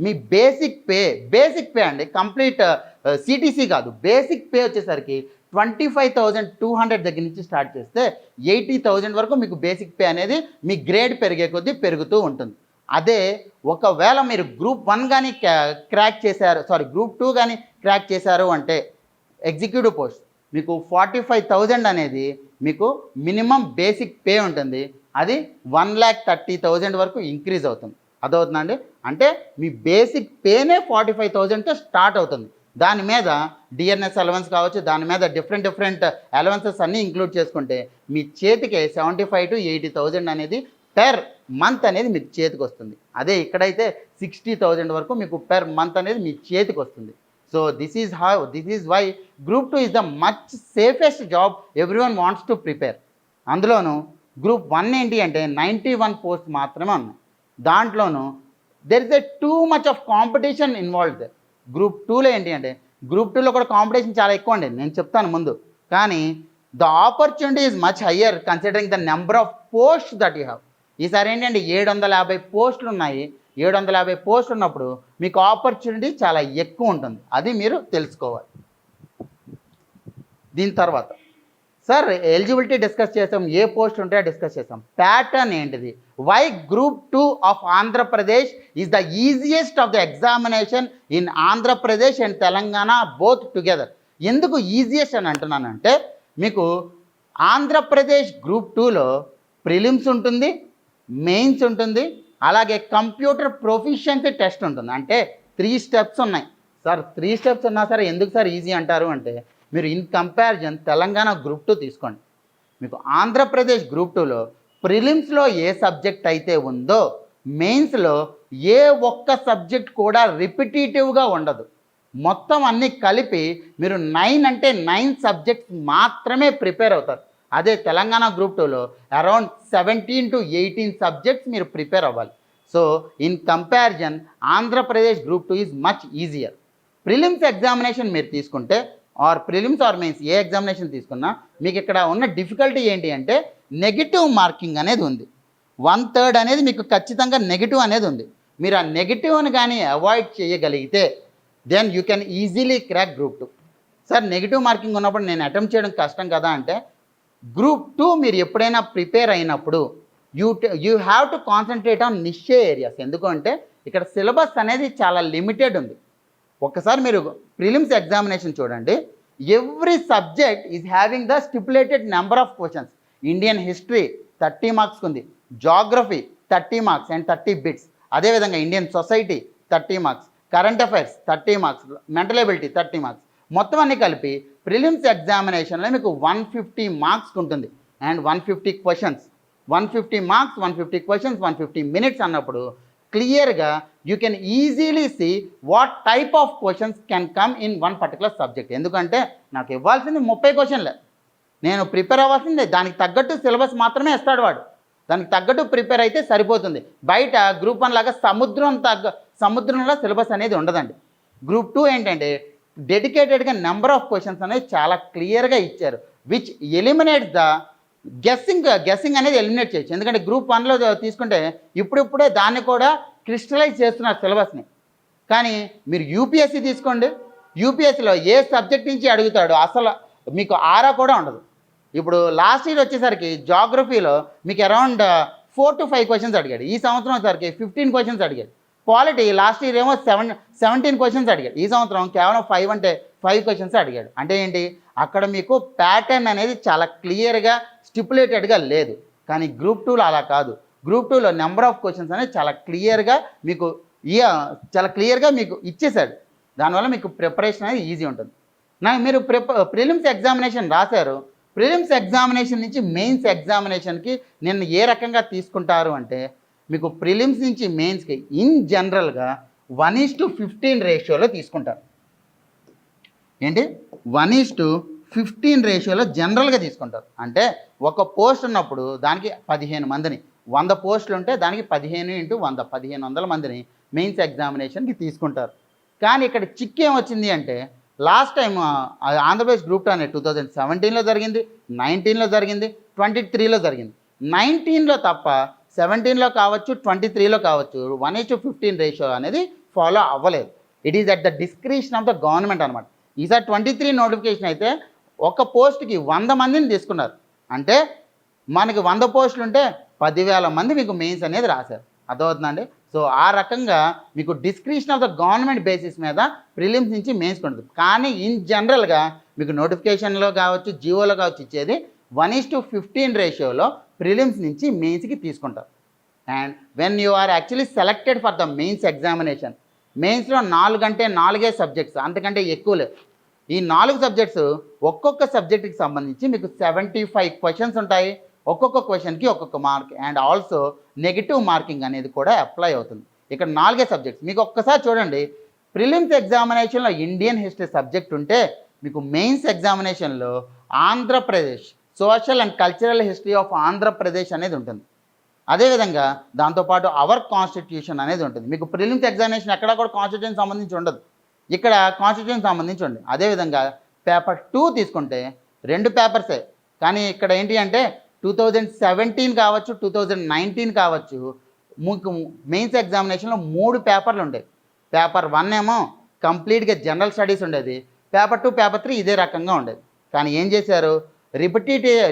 మీ బేసిక్ పే అండి, కంప్లీట్ సిటీసీ కాదు, బేసిక్ పే వచ్చేసరికి 25,200 దగ్గర నుంచి స్టార్ట్ చేస్తే 80,000 వరకు మీకు బేసిక్ పే అనేది మీ గ్రేడ్ పెరిగే కొద్దీ పెరుగుతూ ఉంటుంది. అదే ఒకవేళ మీరు గ్రూప్ 1 కానీ గ్రూప్ 2 కానీ క్రాక్ చేశారు అంటే ఎగ్జిక్యూటివ్ పోస్ట్ మీకు 45,000 అనేది మీకు మినిమం బేసిక్ పే ఉంటుంది. అది 1,30,000 వరకు ఇంక్రీజ్ అవుతుంది. అదవుతుందండి. అంటే మీ బేసిక్ పేనే 45,000తో స్టార్ట్ అవుతుంది. దాని మీద డిఎన్ఎస్ అలవెన్స్ కావచ్చు, దాని మీద డిఫరెంట్ అలవెన్సెస్ అన్నీ ఇంక్లూడ్ చేసుకుంటే మీ చేతికి 75,000 to 80,000 అనేది పెర్ మంత్ అనేది మీకు చేతికి వస్తుంది. అదే ఇక్కడైతే 60,000 వరకు మీకు పెర్ మంత్ అనేది మీ చేతికి వస్తుంది. So this is why group 2 is the much safest job everyone wants to prepare. అందులోనూ గ్రూప్ 1 ఏంటి అంటే 91 పోస్ట్ మాత్రమే ఉన్నాయి. దాంట్లోనూ there is too much of competition involved. Group 2లో ఏంటి అంటే గ్రూప్ 2లో కూడా కాంపిటీషన్ చాలా ఎక్కువ అండి, నేను చెప్తాను ముందు. కానీ the opportunity is much higher considering the number of post that you have. ఈసారి ఏంటంటే 750 పోస్టులు ఉన్నాయి. 750 పోస్టులు ఉన్నప్పుడు మీకు ఆపర్చునిటీ చాలా ఎక్కువ ఉంటుంది. అది మీరు తెలుసుకోవాలి. దీని తర్వాత సార్ ఎలిజిబిలిటీ డిస్కస్ చేసాం, ఏ పోస్ట్ ఉంటే డిస్కస్ చేసాం. ప్యాటర్న్ ఏంటిది? Why group 2 of Andhra Pradesh is the easiest of the examination in Andhra Pradesh and Telangana both together. ఎందుకు ఈజియెస్ట్ అని అంటున్నానంటే మీకు ఆంధ్రప్రదేశ్ గ్రూప్ 2లో ప్రిలిమ్స్ ఉంటుంది, మెయిన్స్ ఉంటుంది, అలాగే కంప్యూటర్ ప్రొఫిషియన్సీ టెస్ట్ ఉంటుంది. అంటే 3 స్టెప్స్ ఉన్నాయి. సార్ 3 స్టెప్స్ ఉన్నా సరే ఎందుకు సార్ ఈజీ అంటారు అంటే మీరు ఇన్ కంపారిజన్ తెలంగాణ గ్రూప్ 2 తీసుకోండి. మీకు ఆంధ్రప్రదేశ్ గ్రూప్ 2లో ప్రిలిమ్స్లో ఏ సబ్జెక్ట్ అయితే ఉందో మెయిన్స్లో ఏ ఒక్క సబ్జెక్ట్ కూడా రిపిటేటివ్గా ఉండదు. మొత్తం అన్నీ కలిపి మీరు 9 సబ్జెక్ట్స్ మాత్రమే ప్రిపేర్ అవుతారు. అదే తెలంగాణ గ్రూప్ 2లో అరౌండ్ 17 to 18 సబ్జెక్ట్స్ మీరు ప్రిపేర్ అవ్వాలి. So in comparison Andhra Pradesh group 2 is much easier. Prelims examination మీరు తీసుకుంటే prelims are mains A examination తీసుకున్నా మీకు ఇక్కడ ఉన్న డిఫికల్టీ ఏంటి అంటే నెగిటివ్ మార్కింగ్ అనేది ఉంది. 1/3 అనేది మీకు ఖచ్చితంగా నెగిటివ్ అనేది ఉంది. మీరు ఆ నెగిటివ్ని కానీ అవాయిడ్ చేయగలిగితే then you can easily crack group 2. Sir negative marking ఉన్నప్పుడు నేను అటెంప్ట్ చేయడం కష్టం కదా అంటే, గ్రూప్ 2 మీరు ఎప్పుడైనా ప్రిపేర్ అయినప్పుడు you have to concentrate on నిషే areas. ఎందుకంటే ఇక్కడ సిలబస్ అనేది చాలా లిమిటెడ్ ఉంది. ఒక్కసారి మీరు ప్రిలిమ్స్ ఎగ్జామినేషన్ చూడండి, every subject is having the stipulated number of questions. Indian history 30 marks ఉంది, జాగ్రఫీ 30 మార్క్స్ అండ్ 30 బిట్స్. అదేవిధంగా Indian society 30 marks, current affairs 30 marks, mental ability 30 marks. మొత్తం అన్ని కలిపి ప్రిలిమ్స్ ఎగ్జామినేషన్లో మీకు 150 మార్క్స్ ఉంటుంది and 150 questions. 150 marks, 150 questions, 150 minutes అన్నప్పుడు క్లియర్గా you can easily see what type of questions can come in one particular subject. ఎందుకంటే నాకు ఇవ్వాల్సింది 30 క్వశ్చన్లే, నేను ప్రిపేర్ అవ్వాల్సిందే దానికి తగ్గట్టు సిలబస్ మాత్రమే ఇస్తాడు వాడు, దానికి తగ్గట్టు ప్రిపేర్ అయితే సరిపోతుంది. బయట గ్రూప్ 1 లాగా సముద్రంలో సిలబస్ అనేది ఉండదండి. గ్రూప్ 2 ఏంటంటే డెడికేటెడ్గా నెంబర్ ఆఫ్ క్వశ్చన్స్ అనేది చాలా క్లియర్గా ఇచ్చారు, విచ్ ఎలిమినేట్స్ ద గెస్సింగ్ అనేది ఎలిమినేట్ చేయొచ్చు. ఎందుకంటే గ్రూప్ 1లో తీసుకుంటే ఇప్పుడిప్పుడే దాన్ని కూడా క్రిస్టలైజ్ చేస్తున్నారు సిలబస్ని. కానీ మీరు యూపీఎస్సీ తీసుకోండి, యూపీఎస్సీలో ఏ సబ్జెక్ట్ నుంచి అడుగుతాడో అసలు మీకు ఆరా కూడా ఉండదు. ఇప్పుడు లాస్ట్ ఇయర్ వచ్చేసరికి జాగ్రఫీలో మీకు అరౌండ్ 4 to 5 క్వశ్చన్స్ అడిగాడు, ఈ సంవత్సరం వచ్చేసరికి 15 క్వశ్చన్స్ అడిగాడు. పాలిటీ లాస్ట్ ఇయర్ ఏమో 17 క్వశ్చన్స్ అడిగాడు, ఈ సంవత్సరం కేవలం 5 అంటే 5 క్వశ్చన్స్ అడిగాడు. అంటే ఏంటి, అక్కడ మీకు ప్యాటర్న్ అనేది చాలా క్లియర్గా స్టిపులేటెడ్గా లేదు. కానీ గ్రూప్ 2లో అలా కాదు. గ్రూప్ 2లో నెంబర్ ఆఫ్ క్వశ్చన్స్ అనేది చాలా క్లియర్గా మీకు ఇచ్చేసాడు. దానివల్ల మీకు ప్రిపరేషన్ అనేది ఈజీ ఉంటుంది. మీరు ప్రిలిమ్స్ ఎగ్జామినేషన్ రాశారు, ప్రిలిమ్స్ ఎగ్జామినేషన్ నుంచి మెయిన్స్ ఎగ్జామినేషన్కి నేను ఏ రకంగా తీసుకుంటారు అంటే, మీకు ప్రిలిమ్స్ నుంచి మెయిన్స్కి ఇన్ జనరల్గా 1:15 రేషియోలో తీసుకుంటారు. ఏంటి 1:15 రేషియోలో జనరల్గా తీసుకుంటారు. అంటే ఒక పోస్ట్ ఉన్నప్పుడు దానికి 15 మందిని, 100 పోస్టులు ఉంటే దానికి 15 × 100 1500 మందిని మెయిన్స్ ఎగ్జామినేషన్కి తీసుకుంటారు. కానీ ఇక్కడ చిక్కు ఏమొచ్చింది అంటే, లాస్ట్ టైం ఆంధ్రప్రదేశ్ గ్రూప్ 2 అనేది 2017లో జరిగింది, 19లో జరిగింది, 23లో జరిగింది. 19లో తప్ప 17లో కావచ్చు, 23లో కావచ్చు 1:15 రేషియో అనేది ఫాలో అవ్వలేదు. It is at the discretion of the government అనమాట. ఈసారి 23 నోటిఫికేషన్ అయితే ఒక పోస్ట్కి 100 మందిని తీసుకున్నారు. అంటే మనకి 100 పోస్టులు ఉంటే 10,000 మంది మీకు మెయిన్స్ అనేది రాశారు. అర్థమవుతుందండి. సో ఆ రకంగా మీకు discretion of the government basis మీద ప్రిలిమ్స్ నుంచి మెయిన్స్ ఉంటుంది. కానీ ఇన్ జనరల్గా మీకు నోటిఫికేషన్లో కావచ్చు, జియోలో కావచ్చు ఇచ్చేది 1:15 రేషియోలో ప్రిలిమ్స్ నుంచి మెయిన్స్కి తీసుకుంటారు. And when you are actually selected for the mains examination, మెయిన్స్లో 4 అంటే 4 సబ్జెక్ట్స్, అంతకంటే ఎక్కువ లేవు. ఈ 4 సబ్జెక్ట్స్ ఒక్కొక్క సబ్జెక్ట్కి సంబంధించి మీకు 75 క్వశ్చన్స్ ఉంటాయి. ఒక్కొక్క క్వశ్చన్కి ఒక్కొక్క mark and also negative marking అనేది కూడా అప్లై అవుతుంది. ఇక్కడ 4 సబ్జెక్ట్స్ మీకు ఒక్కసారి చూడండి. ప్రిలిమ్స్ ఎగ్జామినేషన్లో ఇండియన్ హిస్టరీ సబ్జెక్ట్ ఉంటే మీకు మెయిన్స్ ఎగ్జామినేషన్లో Andhra Pradesh social and cultural history of Andhra Pradesh అనేది ఉంటుంది. అదేవిధంగా దాంతోపాటు అవర్ కాన్స్టిట్యూషన్ అనేది ఉంటుంది. మీకు ప్రిలిమ్స్ ఎగ్జామినేషన్ ఎక్కడ కూడా కాన్స్టిట్యూషన్ సంబంధించి ఉండదు, ఇక్కడ కాన్స్టిట్యూషన్ సంబంధించి ఉంది. అదేవిధంగా పేపర్ 2 తీసుకుంటే 2 పేపర్సే, కానీ ఇక్కడ ఏంటి అంటే 2017 కావచ్చు, 2019 కావచ్చు, మీకు మెయిన్స్ ఎగ్జామినేషన్లో 3 పేపర్లు ఉండేవి. పేపర్ 1 ఏమో కంప్లీట్గా జనరల్ స్టడీస్ ఉండేది, పేపర్ 2, పేపర్ 3 ఇదే రకంగా ఉండేది. కానీ ఏం చేశారు,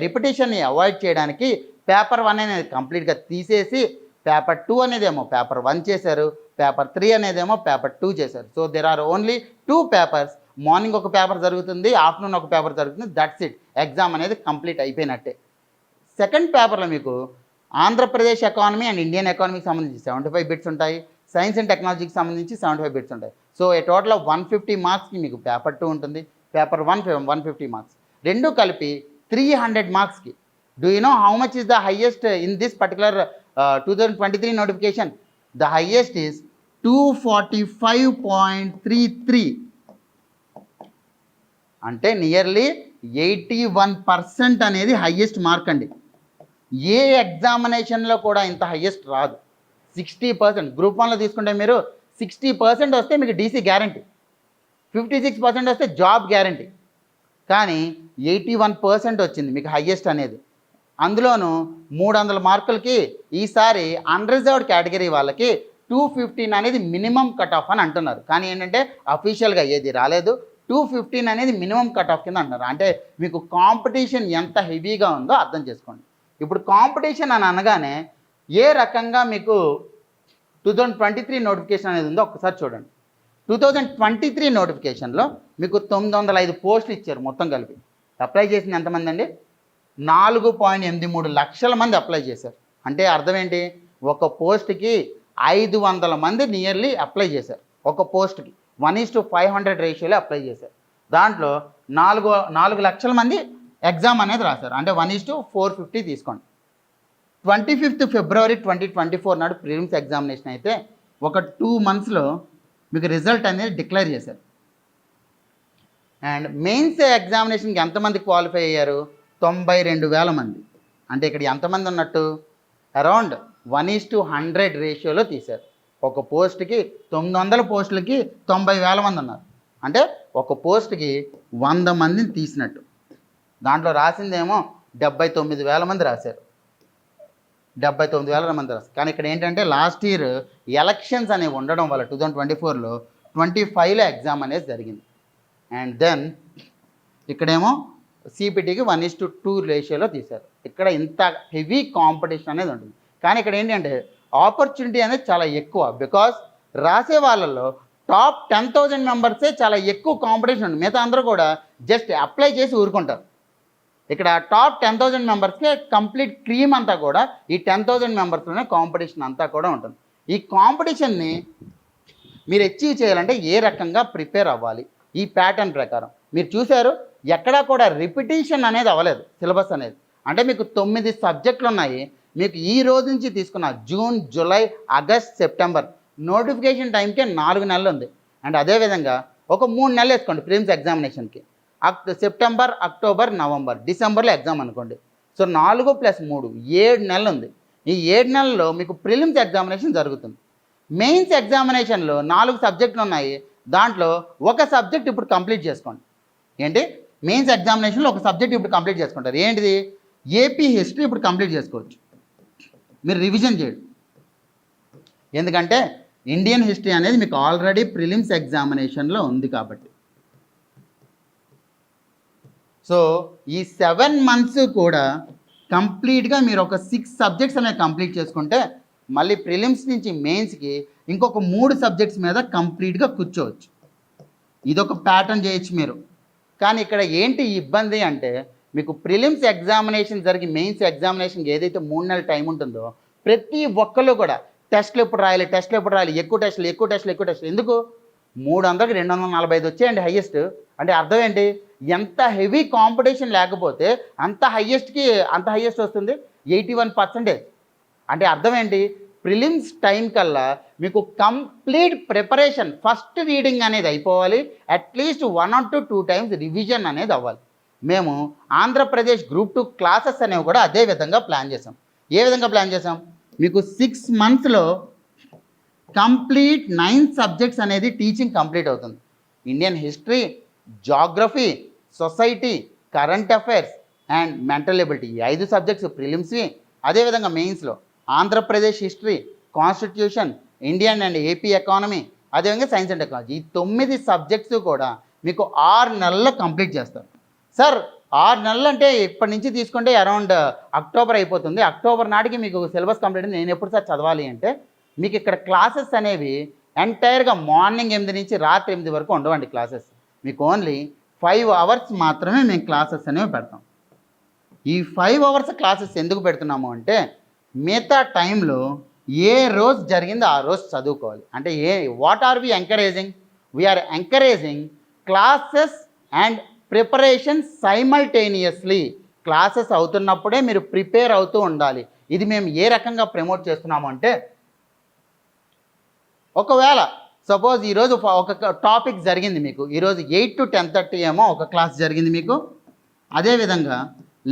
రిపిటేషన్ని అవాయిడ్ చేయడానికి పేపర్ 1 అనేది కంప్లీట్గా తీసేసి పేపర్ 2 అనేదేమో పేపర్ 1 చేశారు, పేపర్ 3 అనేదేమో పేపర్ 2 చేశారు. So there are only 2 papers. Morning ఒక పేపర్ జరుగుతుంది, ఆఫ్టర్నూన్ ఒక పేపర్ జరుగుతుంది, దట్స్ ఇట్. ఎగ్జామ్ అనేది కంప్లీట్ అయిపోయినట్టే. సెకండ్ పేపర్లో మీకు ఆంధ్రప్రదేశ్ ఎకానమీ అండ్ ఇండియన్ ఎకానమీకి సంబంధించి 75 బిట్స్ ఉంటాయి, సైన్స్ అండ్ టెక్నాలజీకి సంబంధించి 75 బిట్స్ ఉంటాయి. సో ఏ టోటల్ ఆఫ్ 150 మార్క్స్కి మీకు పేపర్ 2 ఉంటుంది, పేపర్ 1 150 మార్క్స్, రెండు కలిపి 300 మార్క్స్కి. Do you know how much is the highest in this particular 2023 notification? The highest is 245.33. అంటే నియర్లీ 81% అనేది హైయెస్ట్ మార్క్ అండి. ఏ ఎగ్జామినేషన్లో కూడా ఇంత హైయెస్ట్ రాదు. 60%. గ్రూప్ 1లో తీసుకుంటే మీరు 60% వస్తే మీకు డీసీ గ్యారంటీ, 56% వస్తే జాబ్ గ్యారంటీ. కానీ 81% వచ్చింది మీకు హైయెస్ట్ అనేది. అందులోనూ 300 మార్కులకి ఈసారి అన్రిజర్వ్డ్ కేటగిరీ వాళ్ళకి 215 అనేది మినిమం కట్ ఆఫ్ అని అంటున్నారు. కానీ ఏంటంటే అఫీషియల్గా ఏది రాలేదు. 215 అనేది మినిమం కట్ ఆఫ్ కింద అంటున్నారు. అంటే మీకు కాంపిటీషన్ ఎంత హెవీగా ఉందో అర్థం చేసుకోండి. ఇప్పుడు కాంపిటీషన్ అని అనగానే ఏ రకంగా మీకు 2023 నోటిఫికేషన్ అనేది ఉందో ఒక్కసారి చూడండి. 2023 నోటిఫికేషన్లో మీకు 905 పోస్టులు ఇచ్చారు మొత్తం కలిపి. అప్లై చేసింది ఎంతమంది అండి? 4.83 లక్షల మంది అప్లై చేశారు. అంటే అర్థం ఏంటి? ఒక పోస్ట్కి 500 మంది నియర్లీ అప్లై చేశారు. ఒక పోస్ట్కి 1:500 రేషియోలో అప్లై చేశారు. దాంట్లో 4 లక్షల మంది ఎగ్జామ్ అనేది రాశారు. అంటే 1:450 తీసుకోండి. 25 ఫిబ్రవరి 2024 నాడు ప్రిలిమ్స్ ఎగ్జామినేషన్ అయితే ఒక 2 మంత్స్లో మీకు రిజల్ట్ అనేది డిక్లేర్ చేశారు. అండ్ మెయిన్స్ ఎగ్జామినేషన్కి ఎంతమంది క్వాలిఫై అయ్యారు? 92,000 మంది. అంటే ఇక్కడ ఎంతమంది ఉన్నట్టు? అరౌండ్ 1:100 రేషియోలో తీశారు. ఒక పోస్ట్కి 900 పోస్టులకి 90,000 మంది ఉన్నారు. అంటే ఒక పోస్ట్కి 100 మందిని తీసినట్టు. దాంట్లో రాసిందేమో 79,000 మంది రాశారు. 79,000 మంది రాశారు. కానీ ఇక్కడ ఏంటంటే లాస్ట్ ఇయర్ ఎలక్షన్స్ అనేవి ఉండడం వల్ల 2024లో 25లో ఎగ్జామ్ అనేది జరిగింది. అండ్ దెన్ ఇక్కడేమో సిపిటీకి 1:2 రేషియోలో తీశారు. ఇక్కడ ఇంత హెవీ కాంపిటీషన్ అనేది ఉంటుంది. కానీ ఇక్కడ ఏంటంటే ఆపర్చునిటీ అనేది చాలా ఎక్కువ. బికాస్ రాసే వాళ్ళల్లో టాప్ 10,000 మెంబర్సే చాలా ఎక్కువ కాంపిటీషన్ ఉంటుంది. మిగతా అందరూ కూడా జస్ట్ అప్లై చేసి ఊరుకుంటారు. ఇక్కడ టాప్ 10,000 మెంబర్స్కే కంప్లీట్ క్రీమ్ అంతా కూడా ఈ 10,000 మెంబర్స్లోనే కాంపిటీషన్ అంతా కూడా ఉంటుంది. ఈ కాంపిటీషన్ని మీరు అచీవ్ చేయాలంటే ఏ రకంగా ప్రిపేర్ అవ్వాలి? ఈ ప్యాటర్న్ ప్రకారం మీరు చూశారు, ఎక్కడా కూడా రిపిటీషన్ అనేది అవ్వలేదు సిలబస్ అనేది. అంటే మీకు 9 సబ్జెక్టులు ఉన్నాయి. మీకు ఈ రోజు నుంచి తీసుకున్న June, July, August, September notification టైంకే 4 నెలలు ఉంది. అండ్ అదేవిధంగా ఒక 3 నెలలు వేసుకోండి ప్రిలిమ్స్ ఎగ్జామినేషన్కి. సెప్టెంబర్, అక్టోబర్, నవంబర్, డిసెంబర్లో ఎగ్జామ్ అనుకోండి. సో 4 + 3 7 నెలలు ఉంది. ఈ 7 నెలల్లో మీకు ప్రిలిమ్స్ ఎగ్జామినేషన్ జరుగుతుంది. మెయిన్స్ ఎగ్జామినేషన్లో 4 సబ్జెక్టులు ఉన్నాయి. దాంట్లో ఒక సబ్జెక్ట్ ఇప్పుడు కంప్లీట్ చేసుకోండి. ఏంటి? మెయిన్స్ ఎగ్జామినేషన్లో ఒక సబ్జెక్ట్ ఇప్పుడు కంప్లీట్ చేసుకుంటారు. ఏంటిది? ఏపీ హిస్టరీ ఇప్పుడు కంప్లీట్ చేసుకోవచ్చు. మీరు రివిజన్ చేయండి. ఎందుకంటే ఇండియన్ హిస్టరీ అనేది మీకు ఆల్రెడీ ప్రిలిమ్స్ ఎగ్జామినేషన్లో ఉంది కాబట్టి. సో ఈ 7 మంత్స్ కూడా కంప్లీట్గా మీరు ఒక 6 సబ్జెక్ట్స్ అనేవి కంప్లీట్ చేసుకుంటే మళ్ళీ ప్రిలిమ్స్ నుంచి మెయిన్స్కి ఇంకొక 3 సబ్జెక్ట్స్ మీద కంప్లీట్గా కూర్చోవచ్చు. ఇదొక ప్యాటర్న్ చేయొచ్చు మీరు. కానీ ఇక్కడ ఏంటి ఇబ్బంది అంటే మీకు ప్రిలిమ్స్ ఎగ్జామినేషన్ జరిగి మెయిన్స్ ఎగ్జామినేషన్కి ఏదైతే 3 నెలల టైం ఉంటుందో ప్రతి ఒక్కళ్ళు కూడా టెస్ట్లు ఎప్పుడు రాయాలి, ఎక్కువ టెస్టులు. ఎందుకు? 300కి 245 వచ్చాయండి హయ్యెస్ట్. అంటే అర్థం ఏంటి? ఎంత హెవీ కాంపిటీషన్ లేకపోతే అంత హయ్యెస్ట్ వస్తుంది 81%. అంటే అర్థం ఏంటి? ప్రిలిమ్స్ టైం కల్లా మీకు కంప్లీట్ ప్రిపరేషన్, ఫస్ట్ రీడింగ్ అనేది అయిపోవాలి. అట్లీస్ట్ 1 or 2 times రివిజన్ అనేది అవ్వాలి. మేము ఆంధ్రప్రదేశ్ గ్రూప్ 2 క్లాసెస్ అనేవి కూడా అదే విధంగా ప్లాన్ చేసాం. ఏ విధంగా ప్లాన్ చేసాం? మీకు 6 మంత్స్లో కంప్లీట్ 9 సబ్జెక్ట్స్ అనేది టీచింగ్ కంప్లీట్ అవుతుంది. Indian history, geography, society, current affairs and mental ability, ఈ 5 సబ్జెక్ట్స్ ప్రిలిమ్స్వి. అదేవిధంగా మెయిన్స్లో Andhra Pradesh history, constitution, Indian and AP economy, అదేవిధంగా సైన్స్ అండ్ టెక్నాలజీ, ఈ 9 సబ్జెక్ట్స్ కూడా మీకు 6 నెలల్లో కంప్లీట్ చేస్తారు. సార్ 6 నెలలు అంటే ఇప్పటి నుంచి తీసుకుంటే అరౌండ్ అక్టోబర్ అయిపోతుంది. అక్టోబర్ నాటికి మీకు సిలబస్ కంప్లీట్ అయింది. నేను ఎప్పుడు సార్ చదవాలి అంటే మీకు ఇక్కడ క్లాసెస్ అనేవి ఎంటైర్గా మార్నింగ్ 8 నుంచి రాత్రి 8 వరకు ఉండవండి క్లాసెస్. మీకు ఓన్లీ 5 hours మాత్రమే మేము క్లాసెస్ అనేవి పెడతాం. ఈ 5 hours క్లాసెస్ ఎందుకు పెడుతున్నాము అంటే మిగతా టైంలో ఏ రోజు జరిగిందో ఆ రోజు చదువుకోవాలి. అంటే what are we encouraging? We are encouraging classes and preparation simultaneously. Classes అవుతున్నప్పుడే మీరు ప్రిపేర్ అవుతూ ఉండాలి. ఇది మేము ఏ రకంగా ప్రమోట్ చేస్తున్నాము అంటే ఒకవేళ సపోజ్ ఈరోజు ఒక టాపిక్ జరిగింది మీకు, ఈరోజు 8 to 10:30 ఏమో ఒక క్లాస్ జరిగింది మీకు. అదేవిధంగా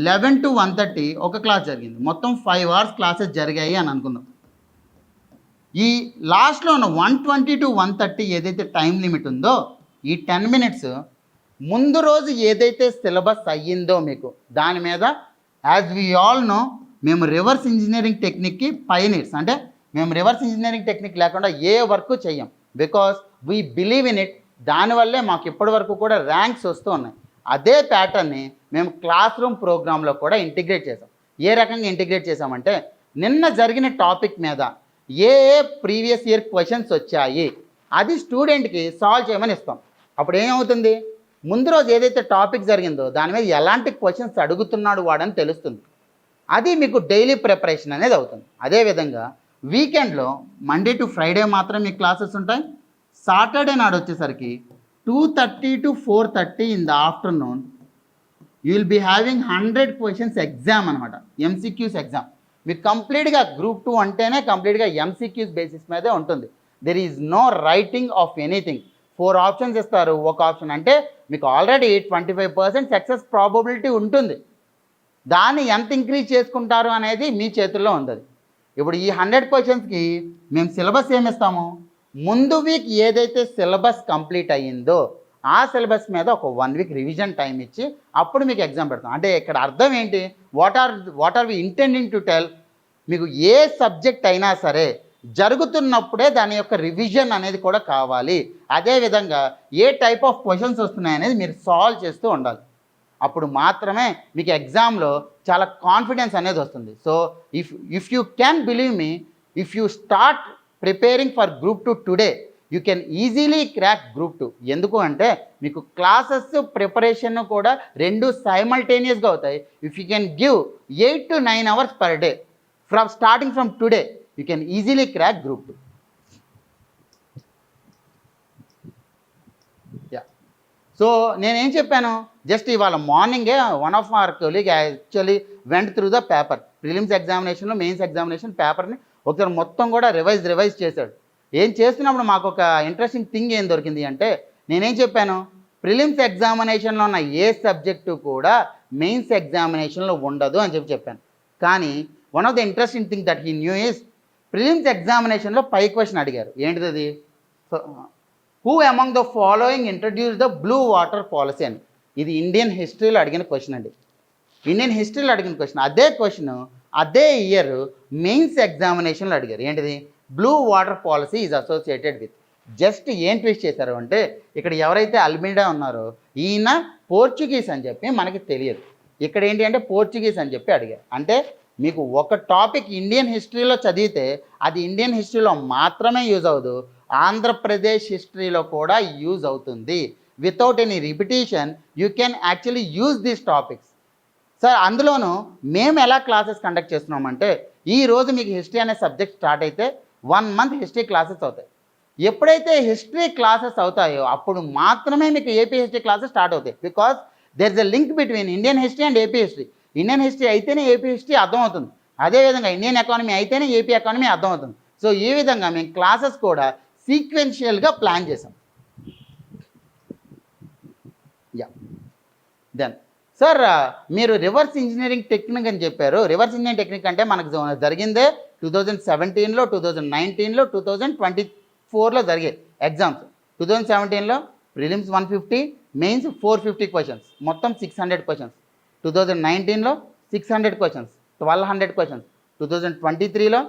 11 to 1:30 ఒక క్లాస్ జరిగింది. మొత్తం 5 hours క్లాసెస్ జరిగాయి అని అనుకుందాం. ఈ లాస్ట్లో ఉన్న 120 to 1:30 ఏదైతే టైం లిమిట్ ఉందో ఈ 10 minutes ముందు రోజు ఏదైతే సిలబస్ అయ్యిందో మీకు దాని మీద యాజ్ వి ఆల్ నో మేము రివర్స్ ఇంజనీరింగ్ టెక్నిక్కి పైనీర్స్. అంటే మేము రివర్స్ ఇంజనీరింగ్ టెక్నిక్ లేకుండా ఏ వర్క్ చెయ్యం. Because we believe in it. దానివల్లే మాకు ఇప్పటి వరకు కూడా ర్యాంక్స్ వస్తూ ఉన్నాయి. అదే ప్యాటర్న్ని మేము క్లాస్ రూమ్ ప్రోగ్రాంలో కూడా ఇంటిగ్రేట్ చేసాం. ఏ రకంగా ఇంటిగ్రేట్ చేసామంటే, నిన్న జరిగిన టాపిక్ మీద ఏ ప్రీవియస్ ఇయర్ క్వశ్చన్స్ వచ్చాయి అది స్టూడెంట్కి సాల్వ్ చేయమని ఇస్తాం. అప్పుడు ఏమవుతుంది, ముందు రోజు ఏదైతే టాపిక్ జరిగిందో దాని మీద ఎలాంటి క్వశ్చన్స్ అడుగుతున్నాడు వాడని తెలుస్తుంది. అది మీకు డైలీ ప్రిపరేషన్ అనేది అవుతుంది. అదేవిధంగా వీకెండ్లో మండే టు ఫ్రైడే మాత్రం మీకు క్లాసెస్ ఉంటాయి. సాటర్డే నాడు వచ్చేసరికి 2:30 to 4:30 in the afternoon you will be having 100 questions exam అనమాట, ఎంసీక్యూస్ ఎగ్జామ్. మీకు కంప్లీట్గా గ్రూప్ 2 అంటేనే కంప్లీట్గా ఎంసీక్యూస్ బేసిస్ మీదే ఉంటుంది. There is no writing of anything. 4 options ఇస్తారు, ఒక ఆప్షన్ అంటే మీకు ఆల్రెడీ 25% సక్సెస్ ప్రాబబిలిటీ ఉంటుంది. దాన్ని ఎంత ఇంక్రీజ్ చేసుకుంటారు అనేది మీ చేతుల్లో ఉంది. ఇప్పుడు ఈ 100 క్వశ్చన్స్కి మేము సిలబస్ ఏమిస్తాము, ముందు వీక్ ఏదైతే సిలబస్ కంప్లీట్ అయ్యిందో ఆ సిలబస్ మీద ఒక 1 వీక్ రివిజన్ టైం ఇచ్చి అప్పుడు మీకు ఎగ్జామ్ పెడతాం. అంటే ఇక్కడ అర్థం ఏంటి, what are we intending to tell, మీకు ఏ సబ్జెక్ట్ అయినా సరే జరుగుతున్నప్పుడే దాని యొక్క రివిజన్ అనేది కూడా కావాలి. అదేవిధంగా ఏ టైప్ ఆఫ్ క్వశ్చన్స్ వస్తున్నాయనేది మీరు సాల్వ్ చేస్తూ ఉండాలి. అప్పుడు మాత్రమే మీకు ఎగ్జామ్లో చాలా కాన్ఫిడెన్స్ అనేది వస్తుంది. So if you can believe me, if you start preparing for group 2 today, you can easily crack group 2. ఎందుకు అంటే మీకు క్లాసెస్ ప్రిపరేషన్ కూడా రెండు సైమల్టేనియస్గా అవుతాయి. If you can give 8 to 9 hours per day starting from today, you can easily crack group 2. So నేనేం చెప్పాను, just ఇవాళ మార్నింగే one of our colleague actually went through the paper. Prelims ఎగ్జామినేషన్లో మెయిన్స్ ఎగ్జామినేషన్ పేపర్ని ఒకసారి మొత్తం కూడా రివైజ్ చేశాడు. ఏం చేస్తున్నప్పుడు మాకు ఒక ఇంట్రెస్టింగ్ థింగ్ ఏం దొరికింది అంటే, నేనేం చెప్పాను, ప్రిలిమ్స్ ఎగ్జామినేషన్లో ఉన్న ఏ సబ్జెక్టు కూడా మెయిన్స్ ఎగ్జామినేషన్లో ఉండదు అని చెప్పాను. కానీ one of the interesting thing that he knew is, prelims ఎగ్జామినేషన్లో పై క్వశ్చన్ అడిగారు. ఏంటిది అది, who among the following introduce the blue water policy అని. ఇది ఇండియన్ హిస్టరీలో అడిగిన క్వశ్చన్ అండి. ఇండియన్ హిస్టరీలో అడిగిన క్వశ్చన్. అదే క్వశ్చన్ అదే ఇయర్ మెయిన్స్ ఎగ్జామినేషన్లో అడిగారు. ఏంటిది, blue water policy is associated with. Just ఏం ట్విస్ట్ చేశారు అంటే, ఇక్కడ ఎవరైతే అల్మిడా ఉన్నారో ఈయన పోర్చుగీస్ అని చెప్పి మనకి తెలియదు. ఇక్కడ ఏంటి అంటే పోర్చుగీస్ అని చెప్పి అడిగారు. అంటే మీకు ఒక టాపిక్ ఇండియన్ హిస్టరీలో చదివితే అది ఇండియన్ హిస్టరీలో మాత్రమే యూజ్ అవ్వదు, ఆంధ్రప్రదేశ్ హిస్టరీలో కూడా యూజ్ అవుతుంది. Without any repetition you can actually use these topics. Sir అందులోనూ మేము ఎలా క్లాసెస్ కండక్ట్ చేస్తున్నామంటే, ఈరోజు మీకు హిస్టరీ అనే సబ్జెక్ట్ స్టార్ట్ అయితే 1 month హిస్టరీ క్లాసెస్ అవుతాయి. ఎప్పుడైతే హిస్టరీ క్లాసెస్ అవుతాయో అప్పుడు మాత్రమే మీకు ఏపీ హిస్టరీ క్లాసెస్ స్టార్ట్ అవుతాయి. Because there is a link between Indian history and AP history. Indian history అయితేనే ఏపీ హిస్టరీ అర్థమవుతుంది, అదేవిధంగా ఇండియన్ ఎకానమీ అయితేనే ఏపీ ఎకానమీ అర్థమవుతుంది. సో ఈ విధంగా మేము క్లాసెస్ కూడా సీక్వెన్షియల్గా ప్లాన్ చేసాం. దెన్ సార్ మీరు రివర్స్ ఇంజనీరింగ్ టెక్నిక్ అని చెప్పారు. రివర్స్ ఇంజనీరింగ్ టెక్నిక్ అంటే మనకు జరిగిందే 2017లో, 2019లో, 2024లో జరిగాయి ఎగ్జామ్స్. 2017లో ప్రిలిమ్స్ 150, మెయిన్స్ 450 క్వశ్చన్స్, మొత్తం 600 క్వశ్చన్స్. 2019లో 600 క్వశ్చన్స్, 1200 క్వశ్చన్స్. 2023లో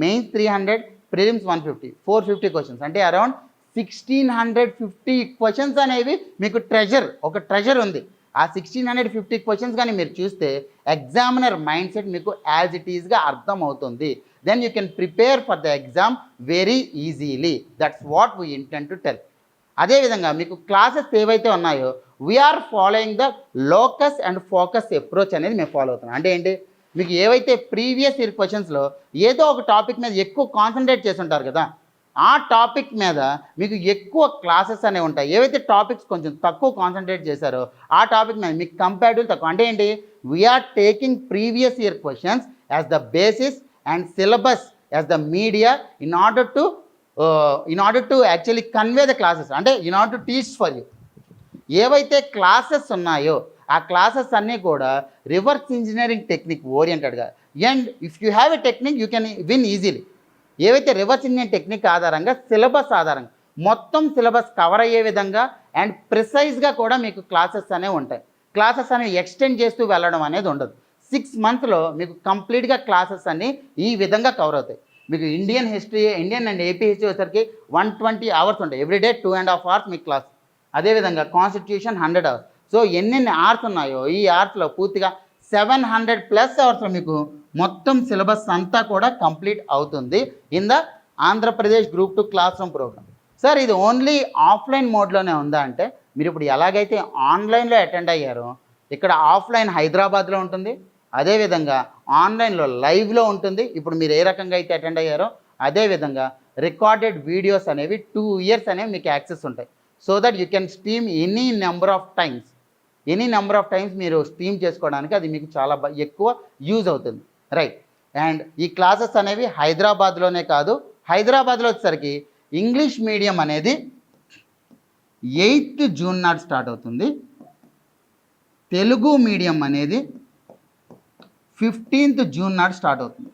మెయిన్స్ 300, ప్రిలిమ్స్ 150, 450 క్వశ్చన్స్. అంటే అరౌండ్ 1650 క్వశ్చన్స్ అనేవి మీకు ఒక ట్రెజర్ ఉంది. ఆ 1650 క్వశ్చన్స్ కానీ మీరు చూస్తే ఎగ్జామినర్ మైండ్ సెట్ మీకు యాజ్ ఇట్ ఈస్గా అర్థమవుతుంది. Then you can prepare for the exam very easily. That's what we intend to tell. అదేవిధంగా మీకు క్లాసెస్ ఏవైతే ఉన్నాయో we're following the locus and focus approach అనేది మేము ఫాలో అవుతున్నాం. అంటే ఏంటి, మీకు ఏవైతే ప్రీవియస్ ఇయర్ క్వశ్చన్స్లో ఏదో ఒక టాపిక్ మీద ఎక్కువ కాన్సన్ట్రేట్ చేసి ఉంటారు కదా, ఆ టాపిక్ మీద మీకు ఎక్కువ క్లాసెస్ అనేవి ఉంటాయి. ఏవైతే టాపిక్స్ కొంచెం తక్కువ కాన్సన్ట్రేట్ చేశారో ఆ టాపిక్ మీద మీకు కంపారిటివ్ తక్కువ. అంటే ఏంటి, we are taking previous year questions as the basis and syllabus as the media in order to actually convey the classes. అంటే in order to teach for you. ఏవైతే క్లాసెస్ ఉన్నాయో ఆ క్లాసెస్ అన్నీ కూడా రివర్స్ ఇంజనీరింగ్ టెక్నిక్ ఓరియంటెడ్గా. And if you have a technique you can win easily. ఏవైతే reverse engineering technique ఆధారంగా syllabus ఆధారంగా మొత్తం సిలబస్ కవర్ అయ్యే విధంగా అండ్ ప్రిసైజ్గా కూడా మీకు క్లాసెస్ అనేవి ఉంటాయి. క్లాసెస్ అనేవి ఎక్స్టెండ్ చేస్తూ వెళ్ళడం అనేది ఉండదు. 6 monthsలో మీకు కంప్లీట్గా క్లాసెస్ అన్నీ ఈ విధంగా కవర్ అవుతాయి. మీకు Indian history, Indian and AP history వచ్చేసరికి 120 అవర్స్ ఉంటాయి. ఎవ్రీడే 2.5 అవర్స్ మీకు క్లాస్. అదేవిధంగా కాన్స్టిట్యూషన్ 100 అవర్స్. సో ఎన్నెన్ని అవర్స్ ఉన్నాయో ఈ అవర్స్లో పూర్తిగా 700+ అవర్స్లో మీకు మొత్తం సిలబస్ అంతా కూడా కంప్లీట్ అవుతుంది in the Andhra Pradesh group 2 class room programme. Sir ఇది ఓన్లీ ఆఫ్లైన్ మోడ్లోనే ఉందా అంటే, మీరు ఇప్పుడు ఎలాగైతే ఆన్లైన్లో అటెండ్ అయ్యారో ఇక్కడ ఆఫ్లైన్ హైదరాబాద్లో ఉంటుంది, అదేవిధంగా ఆన్లైన్లో లైవ్లో ఉంటుంది. ఇప్పుడు మీరు ఏ రకంగా అయితే అటెండ్ అయ్యారో అదేవిధంగా రికార్డెడ్ వీడియోస్ అనేవి 2 years అనేవి మీకు యాక్సెస్ ఉంటాయి. So that you can stream any number of times మీరు స్ట్రీమ్ చేసుకోవడానికి అది మీకు చాలా ఎక్కువ యూజ్ అవుతుంది, రైట్. అండ్ ఈ క్లాసెస్ అనేవి హైదరాబాద్లోనే కాదు, హైదరాబాద్లో వచ్చేసరికి ఇంగ్లీష్ మీడియం అనేది 8th June నాడు స్టార్ట్ అవుతుంది. తెలుగు మీడియం అనేది 15th June నాడు స్టార్ట్ అవుతుంది.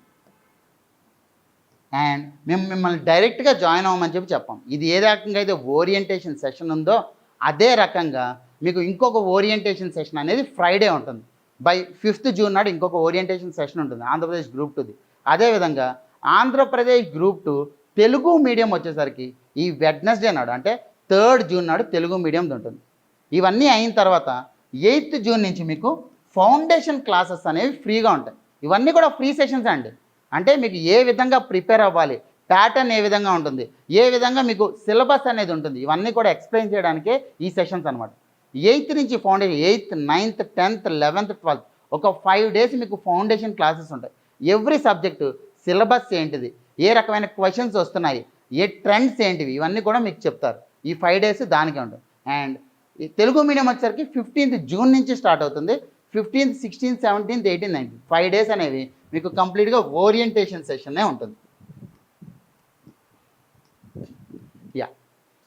అండ్ మేము మిమ్మల్ని డైరెక్ట్గా జాయిన్ అవ్వమని చెప్పాం. ఇది ఏ రకంగా అయితే ఓరియంటేషన్ సెషన్ ఉందో అదే రకంగా మీకు ఇంకొక ఓరియంటేషన్ సెషన్ అనేది ఫ్రైడే ఉంటుంది. బై 5th June నాడు ఇంకొక ఓరియంటేషన్ సెషన్ ఉంటుంది ఆంధ్రప్రదేశ్ గ్రూప్ 2ది. అదేవిధంగా ఆంధ్రప్రదేశ్ గ్రూప్ 2 తెలుగు మీడియం వచ్చేసరికి ఈ వెడ్నెస్డే నాడు అంటే 3rd June నాడు తెలుగు మీడియంది ఉంటుంది. ఇవన్నీ అయిన తర్వాత 8th June నుంచి మీకు ఫౌండేషన్ క్లాసెస్ అనేవి ఫ్రీగా ఉంటాయి. ఇవన్నీ కూడా ఫ్రీ సెషన్స్ అండి. అంటే మీకు ఏ విధంగా ప్రిపేర్ అవ్వాలి, ప్యాటర్న్ ఏ విధంగా ఉంటుంది, ఏ విధంగా మీకు సిలబస్ అనేది ఉంటుంది, ఇవన్నీ కూడా ఎక్స్ప్లెయిన్ చేయడానికే ఈ సెషన్స్ అనమాట. 8th నుంచి foundation, 8th, 9th, 10th, 11th, 12th ఒక 5 days మీకు ఫౌండేషన్ క్లాసెస్ ఉంటాయి. ఎవ్రీ సబ్జెక్టు సిలబస్ ఏంటిది, ఏ రకమైన క్వశ్చన్స్ వస్తున్నాయి, ఏ ట్రెండ్స్ ఏంటివి, ఇవన్నీ కూడా మీకు చెప్తారు. ఈ 5 days దానికే ఉంటుంది. అండ్ ఈ తెలుగు మీడియం వచ్చేసరికి 15th June నుంచి స్టార్ట్ అవుతుంది. 15th, 16th, 17th, 18th, 19th 5 days అనేవి మీకు కంప్లీట్గా ఓరియంటేషన్ సెషన్నే ఉంటుంది. యా.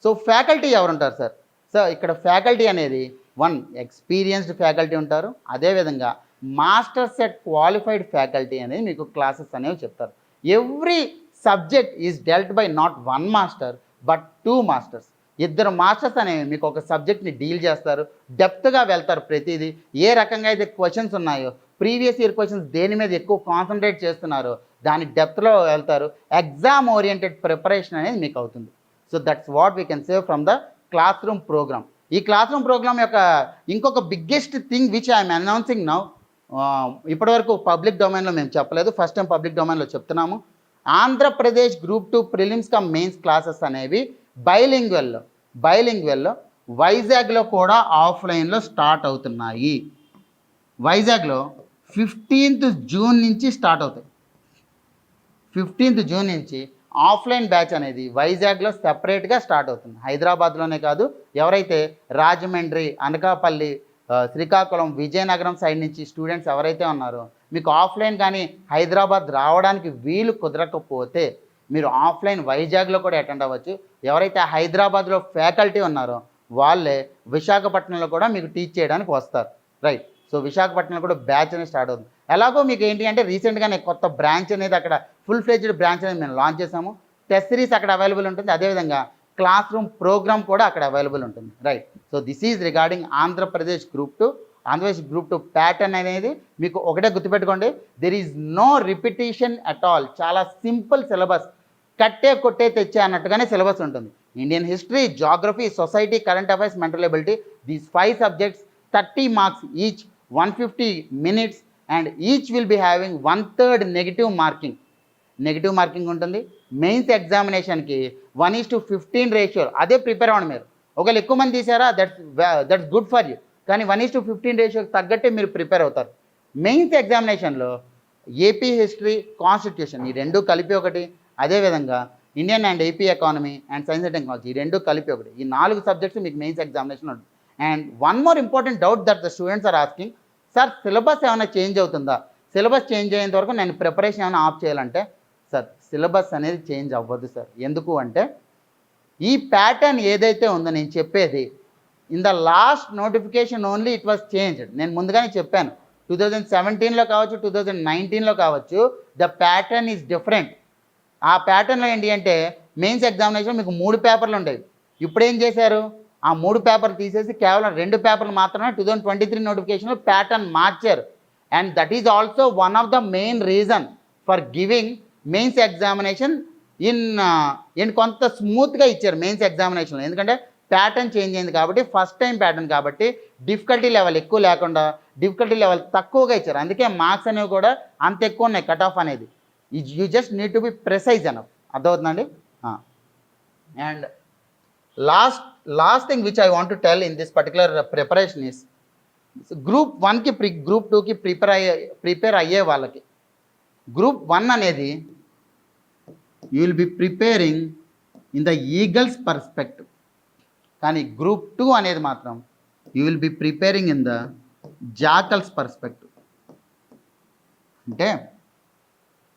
సో ఫ్యాకల్టీ ఎవరు ఉంటారు సార్? సో ఇక్కడ ఫ్యాకల్టీ అనేది 1 ఎక్స్పీరియన్స్డ్ ఫ్యాకల్టీ ఉంటారు, అదేవిధంగా మాస్టర్ సెట్ క్వాలిఫైడ్ ఫ్యాకల్టీ అనేది మీకు క్లాసెస్ అనేవి చెప్తారు. Every subject is dwelt by not 1 master but 2 masters. 2 masters అనేవి మీకు ఒక సబ్జెక్ట్ని డీల్ చేస్తారు, డెప్త్గా వెళ్తారు. ప్రతిదీ ఏ రకంగా అయితే క్వశ్చన్స్ ఉన్నాయో, ప్రీవియస్ ఇయర్ క్వశ్చన్స్ దేని మీద ఎక్కువ కాన్సన్ట్రేట్ చేస్తున్నారో దాని డెప్త్లో వెళ్తారు. ఎగ్జామ్ ఓరియంటెడ్ ప్రిపరేషన్ అనేది మీకు అవుతుంది. So that's what we can save from the class room programme. ఈ క్లాస్ రూమ్ ప్రోగ్రామ్ యొక్క ఇంకొక biggest thing which I'm announcing now, ఇప్పటివరకు పబ్లిక్ డొమైన్లో మేము చెప్పలేదు, ఫస్ట్ టైం పబ్లిక్ డొమైన్లో చెప్తున్నాము. Andhra Pradesh group 2 prelims cum mains classes అనేవి బైలింగ్వెల్లో వైజాగ్లో కూడా ఆఫ్లైన్లో స్టార్ట్ అవుతున్నాయి. వైజాగ్లో 15th June నుంచి స్టార్ట్ అవుతాయి. 15th June నుంచి ఆఫ్లైన్ బ్యాచ్ అనేది వైజాగ్లో సెపరేట్గా స్టార్ట్ అవుతుంది. హైదరాబాద్లోనే కాదు, ఎవరైతే రాజమండ్రి, అనకాపల్లి, శ్రీకాకుళం, విజయనగరం సైడ్ నుంచి స్టూడెంట్స్ ఎవరైతే ఉన్నారో మీకు ఆఫ్లైన్ కానీ హైదరాబాద్ రావడానికి వీలు కుదరకపోతే మీరు ఆఫ్లైన్ వైజాగ్లో కూడా అటెండ్ అవ్వచ్చు. ఎవరైతే హైదరాబాద్లో ఫ్యాకల్టీ ఉన్నారో వాళ్ళే విశాఖపట్నంలో కూడా మీకు టీచ్ చేయడానికి వస్తారు, రైట్. సో విశాఖపట్నంలో కూడా బ్యాచ్ అనేది స్టార్ట్ అవుతుంది. ఎలాగో మీకు ఏంటి అంటే రీసెంట్గానే కొత్త బ్రాంచ్ అనేది అక్కడ ఫుల్ ఫ్లెడ్జ్డ్ బ్రాంచ్ అనేది మేము లాంచ్ చేసాము. టెస్ట్ సిరీస్ అక్కడ అవైలబుల్ ఉంటుంది, అదేవిధంగా క్లాస్ రూమ్ ప్రోగ్రామ్ కూడా అక్కడ అవైలబుల్ ఉంటుంది, right. So this is regarding Andhra Pradesh group 2. Andhra Pradesh group 2 pattern అనేది మీకు ఒకటే గుర్తుపెట్టుకోండి, there is no repetition at all. చాలా సింపుల్ సిలబస్, కట్టే కొట్టే తెచ్చే అన్నట్టుగానే సిలబస్ ఉంటుంది. Indian history, geography, society, current affairs, mental ability, these 5 subjects 30 marks each, 150 minutes, and each will be having 1/3 negative marking ఉంటుంది. మెయిన్స్ ఎగ్జామినేషన్కి 1:15 రేషియో అదే prepare అవ్వండి. మీరు ఒకవేళ ఎక్కువ మంది తీసారా దట్స్ గుడ్ ఫర్ యూ, కానీ 1:15 రేషియోకి తగ్గట్టే మీరు ప్రిపేర్ అవుతారు. మెయిన్స్ ఎగ్జామినేషన్లో ఏపీ హిస్టరీ, కాన్స్టిట్యూషన్ ఈ 2 కలిపి ఒకటి, అదేవిధంగా Indian and AP economy and science and technology ఈ 2 కలిపి ఒకటి, ఈ 4 సబ్జెక్ట్స్ మీకు మెయిన్స్ ఎగ్జామినేషన్ ఉంటుంది. And one more important doubt that the students are asking, sir syllabus ఏమైనా చేంజ్ అవుతుందా? సిలబస్ చేంజ్ అయ్యేంత వరకు నేను ప్రిపరేషన్ ఏమైనా ఆఫ్ చేయాలంటే, సార్ సిలబస్ అనేది చేంజ్ అవ్వదు సార్. ఎందుకు అంటే ఈ ప్యాటర్న్ ఏదైతే ఉందో నేను చెప్పేది, in the last notification only it was changed. నేను ముందుగానే చెప్పాను, 2017లో కావచ్చు, 2019లో కావచ్చు, ద ప్యాటర్న్ ఈజ్ డిఫరెంట్. ఆ ప్యాటర్న్లో ఏంటి అంటే మెయిన్స్ ఎగ్జామినేషన్ మీకు 3 పేపర్లు ఉండేవి. ఇప్పుడు ఏం చేశారు, ఆ 3 పేపర్లు తీసేసి కేవలం 2 పేపర్లు మాత్రమే 2023 నోటిఫికేషన్లో ప్యాటర్న్ మార్చారు. And that is also one of the main reason for giving mains examination in కొంత స్మూత్గా ఇచ్చారు మెయిన్స్ ఎగ్జామినేషన్లో, ఎందుకంటే ప్యాటర్న్ చేంజ్ అయింది కాబట్టి, ఫస్ట్ టైం ప్యాటర్న్ కాబట్టి డిఫికల్టీ లెవెల్ ఎక్కువ లేకుండా డిఫికల్టీ లెవెల్ తక్కువగా ఇచ్చారు. అందుకే మార్క్స్ అనేవి కూడా అంత ఎక్కువ ఉన్నాయి, కట్ ఆఫ్ అనేది. You just need to be precise enough. అర్థమవుతుందండి. And last thing which I want to tell in this particular preparation is, group 1కి గ్రూప్ 2కి ప్రిపేర్ అయ్యే వాళ్ళకి గ్రూప్ 1 అనేది you will be preparing in the eagles perspective, కానీ group 2 అనేది మాత్రం you will be preparing in the jackals perspective. అంటే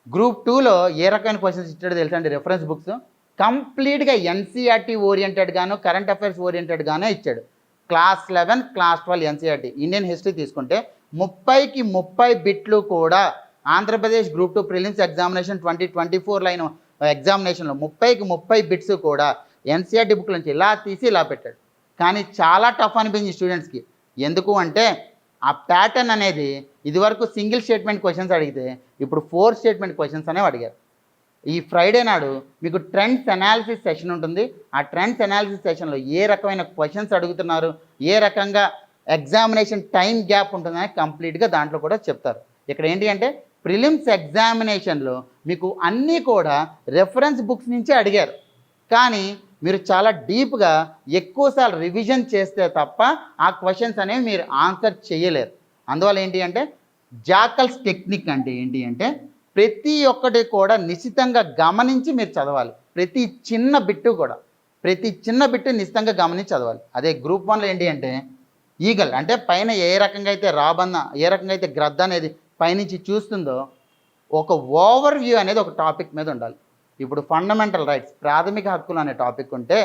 group 2లో ఏ రకమైన క్వశ్చన్స్ ఇచ్చాడో తెలుసా అండి? రెఫరెన్స్ బుక్స్ కంప్లీట్గా ఎన్సీఆర్టీ ఓరియంటెడ్గాను కరెంట్ అఫైర్స్ ఓరియంటెడ్గానే ఇచ్చాడు. Class 11 class 12 NCERT. Indian history తీసుకుంటే 30కి 30 బిట్లు కూడా Andhra Pradesh group 2 prelims examination 2024 line ఎగ్జామినేషన్లో 30కి 30 బిట్స్ కూడా ఎన్సీఆర్టీ బుక్ నుంచి ఇలా తీసి ఇలా పెట్టాడు. కానీ చాలా టఫ్ అనిపించింది స్టూడెంట్స్కి. ఎందుకు అంటే ఆ ప్యాటర్న్ అనేది ఇదివరకు సింగిల్ స్టేట్మెంట్ క్వశ్చన్స్ అడిగితే ఇప్పుడు 4 స్టేట్మెంట్ క్వశ్చన్స్ అనేవి అడిగారు. ఈ ఫ్రైడే నాడు మీకు ట్రెండ్స్ అనాలిసిస్ సెషన్ ఉంటుంది. ఆ ట్రెండ్స్ అనాలిసిస్ సెషన్లో ఏ రకమైన క్వశ్చన్స్ అడుగుతున్నారు, ఏ రకంగా ఎగ్జామినేషన్ టైం గ్యాప్ ఉంటుందని కంప్లీట్గా దాంట్లో కూడా చెప్తారు. ఇక్కడ ఏంటి అంటే ప్రిలిమ్స్ ఎగ్జామినేషన్లో మీకు అన్నీ కూడా రెఫరెన్స్ బుక్స్ నుంచే అడిగారు, కానీ మీరు చాలా డీప్గా ఎక్కువసార్లు రివిజన్ చేస్తే తప్ప ఆ క్వశ్చన్స్ అనేవి మీరు ఆన్సర్ చేయలేరు. అందువల్ల ఏంటి అంటే జాకల్స్ టెక్నిక్ అంటే ఏంటి అంటే ప్రతి ఒక్కటి కూడా నిశ్చితంగా గమనించి మీరు చదవాలి. ప్రతి చిన్న బిట్టు నిశ్చితంగా గమనించి చదవాలి. అదే గ్రూప్ 1లో ఏంటి అంటే ఈగల్ అంటే పైన ఏ రకంగా అయితే రాబంద, ఏ రకంగా అయితే గ్రద్ద అనేది పైనుంచి చూస్తుందో ఒక ఓవర్ వ్యూ అనేది ఒక టాపిక్ మీద ఉండాలి. ఇప్పుడు ఫండమెంటల్ రైట్స్ ప్రాథమిక హక్కులు అనే టాపిక్ ఉంటే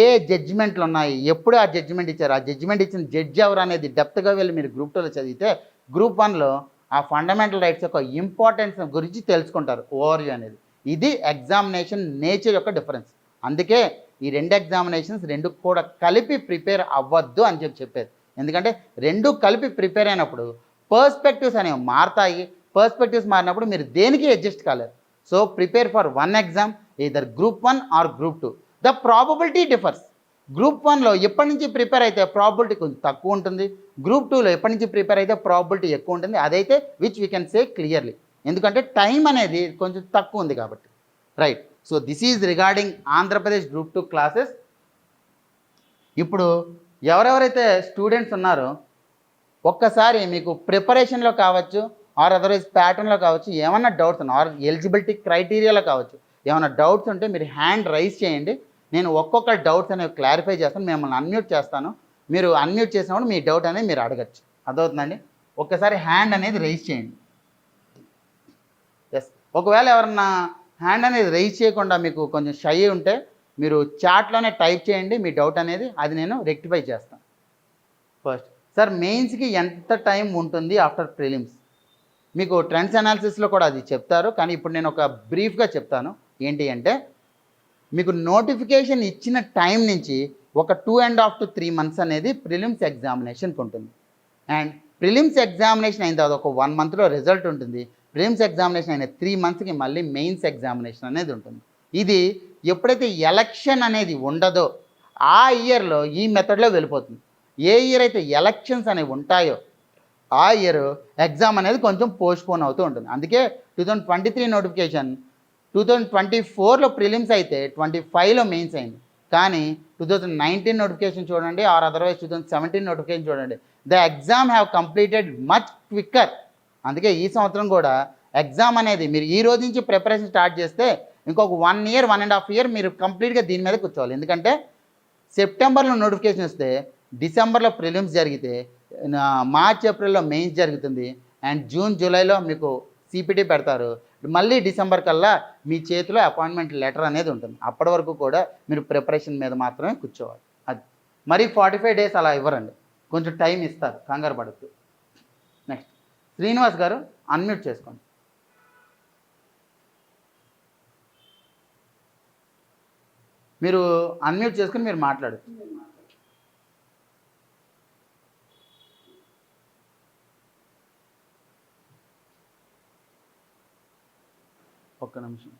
ఏ జడ్జిమెంట్లు ఉన్నాయి, ఎప్పుడు ఆ జడ్జిమెంట్ ఇచ్చారు, ఆ జడ్జిమెంట్ ఇచ్చిన జడ్జి ఎవరు అనేది డెప్త్గా వెళ్ళి మీరు గ్రూప్ 2లో చదివితే గ్రూప్ 1లో ఆ ఫండమెంటల్ రైట్స్ యొక్క ఇంపార్టెన్స్ గురించి తెలుసుకుంటారు, ఓవర్వ్యూ అనేది. ఇది ఎగ్జామినేషన్ నేచర్ యొక్క డిఫరెన్స్. అందుకే ఈ 2 ఎగ్జామినేషన్స్ 2 కూడా కలిపి ప్రిపేర్ అవ్వద్దు అని చెప్పేది. ఎందుకంటే 2 కలిపి ప్రిపేర్ అయినప్పుడు పర్స్పెక్టివ్స్ అనేవి మారుతాయి. పర్స్పెక్టివ్స్ మారినప్పుడు మీరు దేనికి అడ్జస్ట్ కాలేరు. So prepare for 1 exam, either group 1 or group 2. The probability differs. Group 1లో ఎప్పటి నుంచి ప్రిపేర్ అయితే ప్రాబిలిటీ కొంచెం తక్కువ ఉంటుంది, గ్రూప్ 2లో ఎప్పటి నుంచి ప్రిపేర్ అయితే ప్రాబిలిటీ ఎక్కువ ఉంటుంది. అదైతే which we can say clearly, ఎందుకంటే టైం అనేది కొంచెం తక్కువ ఉంది కాబట్టి. Right. So this is regarding Andhra Pradesh group 2 classes. ఇప్పుడు ఎవరెవరైతే స్టూడెంట్స్ ఉన్నారో ఒక్కసారి మీకు ప్రిపరేషన్లో కావచ్చు ఆర్ అదర్వైజ్ ప్యాటర్న్లో కావచ్చు ఏమన్నా డౌట్స్ ఉన్నా ఆర్ ఎలిజిబిలిటీ క్రైటీరియాలో కావచ్చు ఏమైనా డౌట్స్ ఉంటే మీరు హ్యాండ్ రైజ్ చేయండి. నేను ఒక్కొక్క డౌట్స్ అనేవి క్లారిఫై చేస్తాను, మిమ్మల్ని అన్మ్యూట్ చేస్తాను. మీరు అన్మ్యూట్ చేసినప్పుడు మీ డౌట్ అనేది మీరు అడగచ్చు. అర్థమవుతుందండి. ఒక్కసారి హ్యాండ్ అనేది రైజ్ చేయండి. ఎస్, ఒకవేళ ఎవరన్నా హ్యాండ్ అనేది రైజ్ చేయకుండా మీకు కొంచెం షై ఉంటే మీరు చాట్లోనే టైప్ చేయండి మీ డౌట్ అనేది, అది నేను రెక్టిఫై చేస్తాను. ఫస్ట్ సార్ మెయిన్స్కి ఎంత టైం ఉంటుంది ఆఫ్టర్ ప్రిలిమ్స్? మీకు ట్రెండ్స్ అనాలిసిస్లో కూడా అది చెప్తారు, కానీ ఇప్పుడు నేను ఒక బ్రీఫ్గా చెప్తాను. ఏంటి అంటే మీకు నోటిఫికేషన్ ఇచ్చిన టైం నుంచి ఒక 2.5 to 3 months అనేది ప్రిలిమ్స్ ఎగ్జామినేషన్కి ఉంటుంది. అండ్ ప్రిలిమ్స్ ఎగ్జామినేషన్ అయిన తర్వాత ఒక 1 monthలో రిజల్ట్ ఉంటుంది. ప్రిలిమ్స్ ఎగ్జామినేషన్ అయిన 3 monthsకి మళ్ళీ మెయిన్స్ ఎగ్జామినేషన్ అనేది ఉంటుంది. ఇది ఎప్పుడైతే ఎలక్షన్ అనేది ఉండదో ఆ ఇయర్లో ఈ మెథడ్లో వెళ్ళిపోతుంది. ఏ ఇయర్ అయితే ఎలక్షన్స్ అనేవి ఉంటాయో ఆ ఇయర్ ఎగ్జామ్ అనేది కొంచెం పోస్ట్పోన్ అవుతూ ఉంటుంది. అందుకే 2023 నోటిఫికేషన్ 2024లో ప్రిలిమ్స్ అయితే 25లో మెయిన్స్ అయింది. కానీ 2019 నోటిఫికేషన్ చూడండి ఆర్ అదర్వైజ్ 2017 నోటిఫికేషన్ చూడండి, the exam have completed much quicker. అందుకే ఈ సంవత్సరం కూడా ఎగ్జామ్ అనేది మీరు ఈ రోజు నుంచి ప్రిపరేషన్ స్టార్ట్ చేస్తే ఇంకొక 1 year 1.5 year మీరు కంప్లీట్గా దీని మీద కూర్చోవాలి. ఎందుకంటే సెప్టెంబర్లో నోటిఫికేషన్ వస్తే డిసెంబర్లో ప్రిలిమ్స్ జరిగితే మార్చ్ ఏప్రిల్లో మెయిన్స్ జరుగుతుంది అండ్ జూన్ జూలైలో మీకు సిపిటి పెడతారు. మళ్ళీ డిసెంబర్ కల్లా మీ చేతిలో అపాయింట్మెంట్ లెటర్ అనేది ఉంటుంది. అప్పటి వరకు కూడా మీరు ప్రిపరేషన్ మీద మాత్రమే కూర్చోవాలి. అది మరి 45 days అలా ఇవ్వరండి, కొంచెం టైం ఇస్తారు, కంగారు పడద్దు. నెక్స్ట్ శ్రీనివాస్ గారు అన్మ్యూట్ చేసుకోండి. మీరు అన్మ్యూట్ చేసుకుని మీరు మాట్లాడచ్చు. ఒక్క నిమిషం,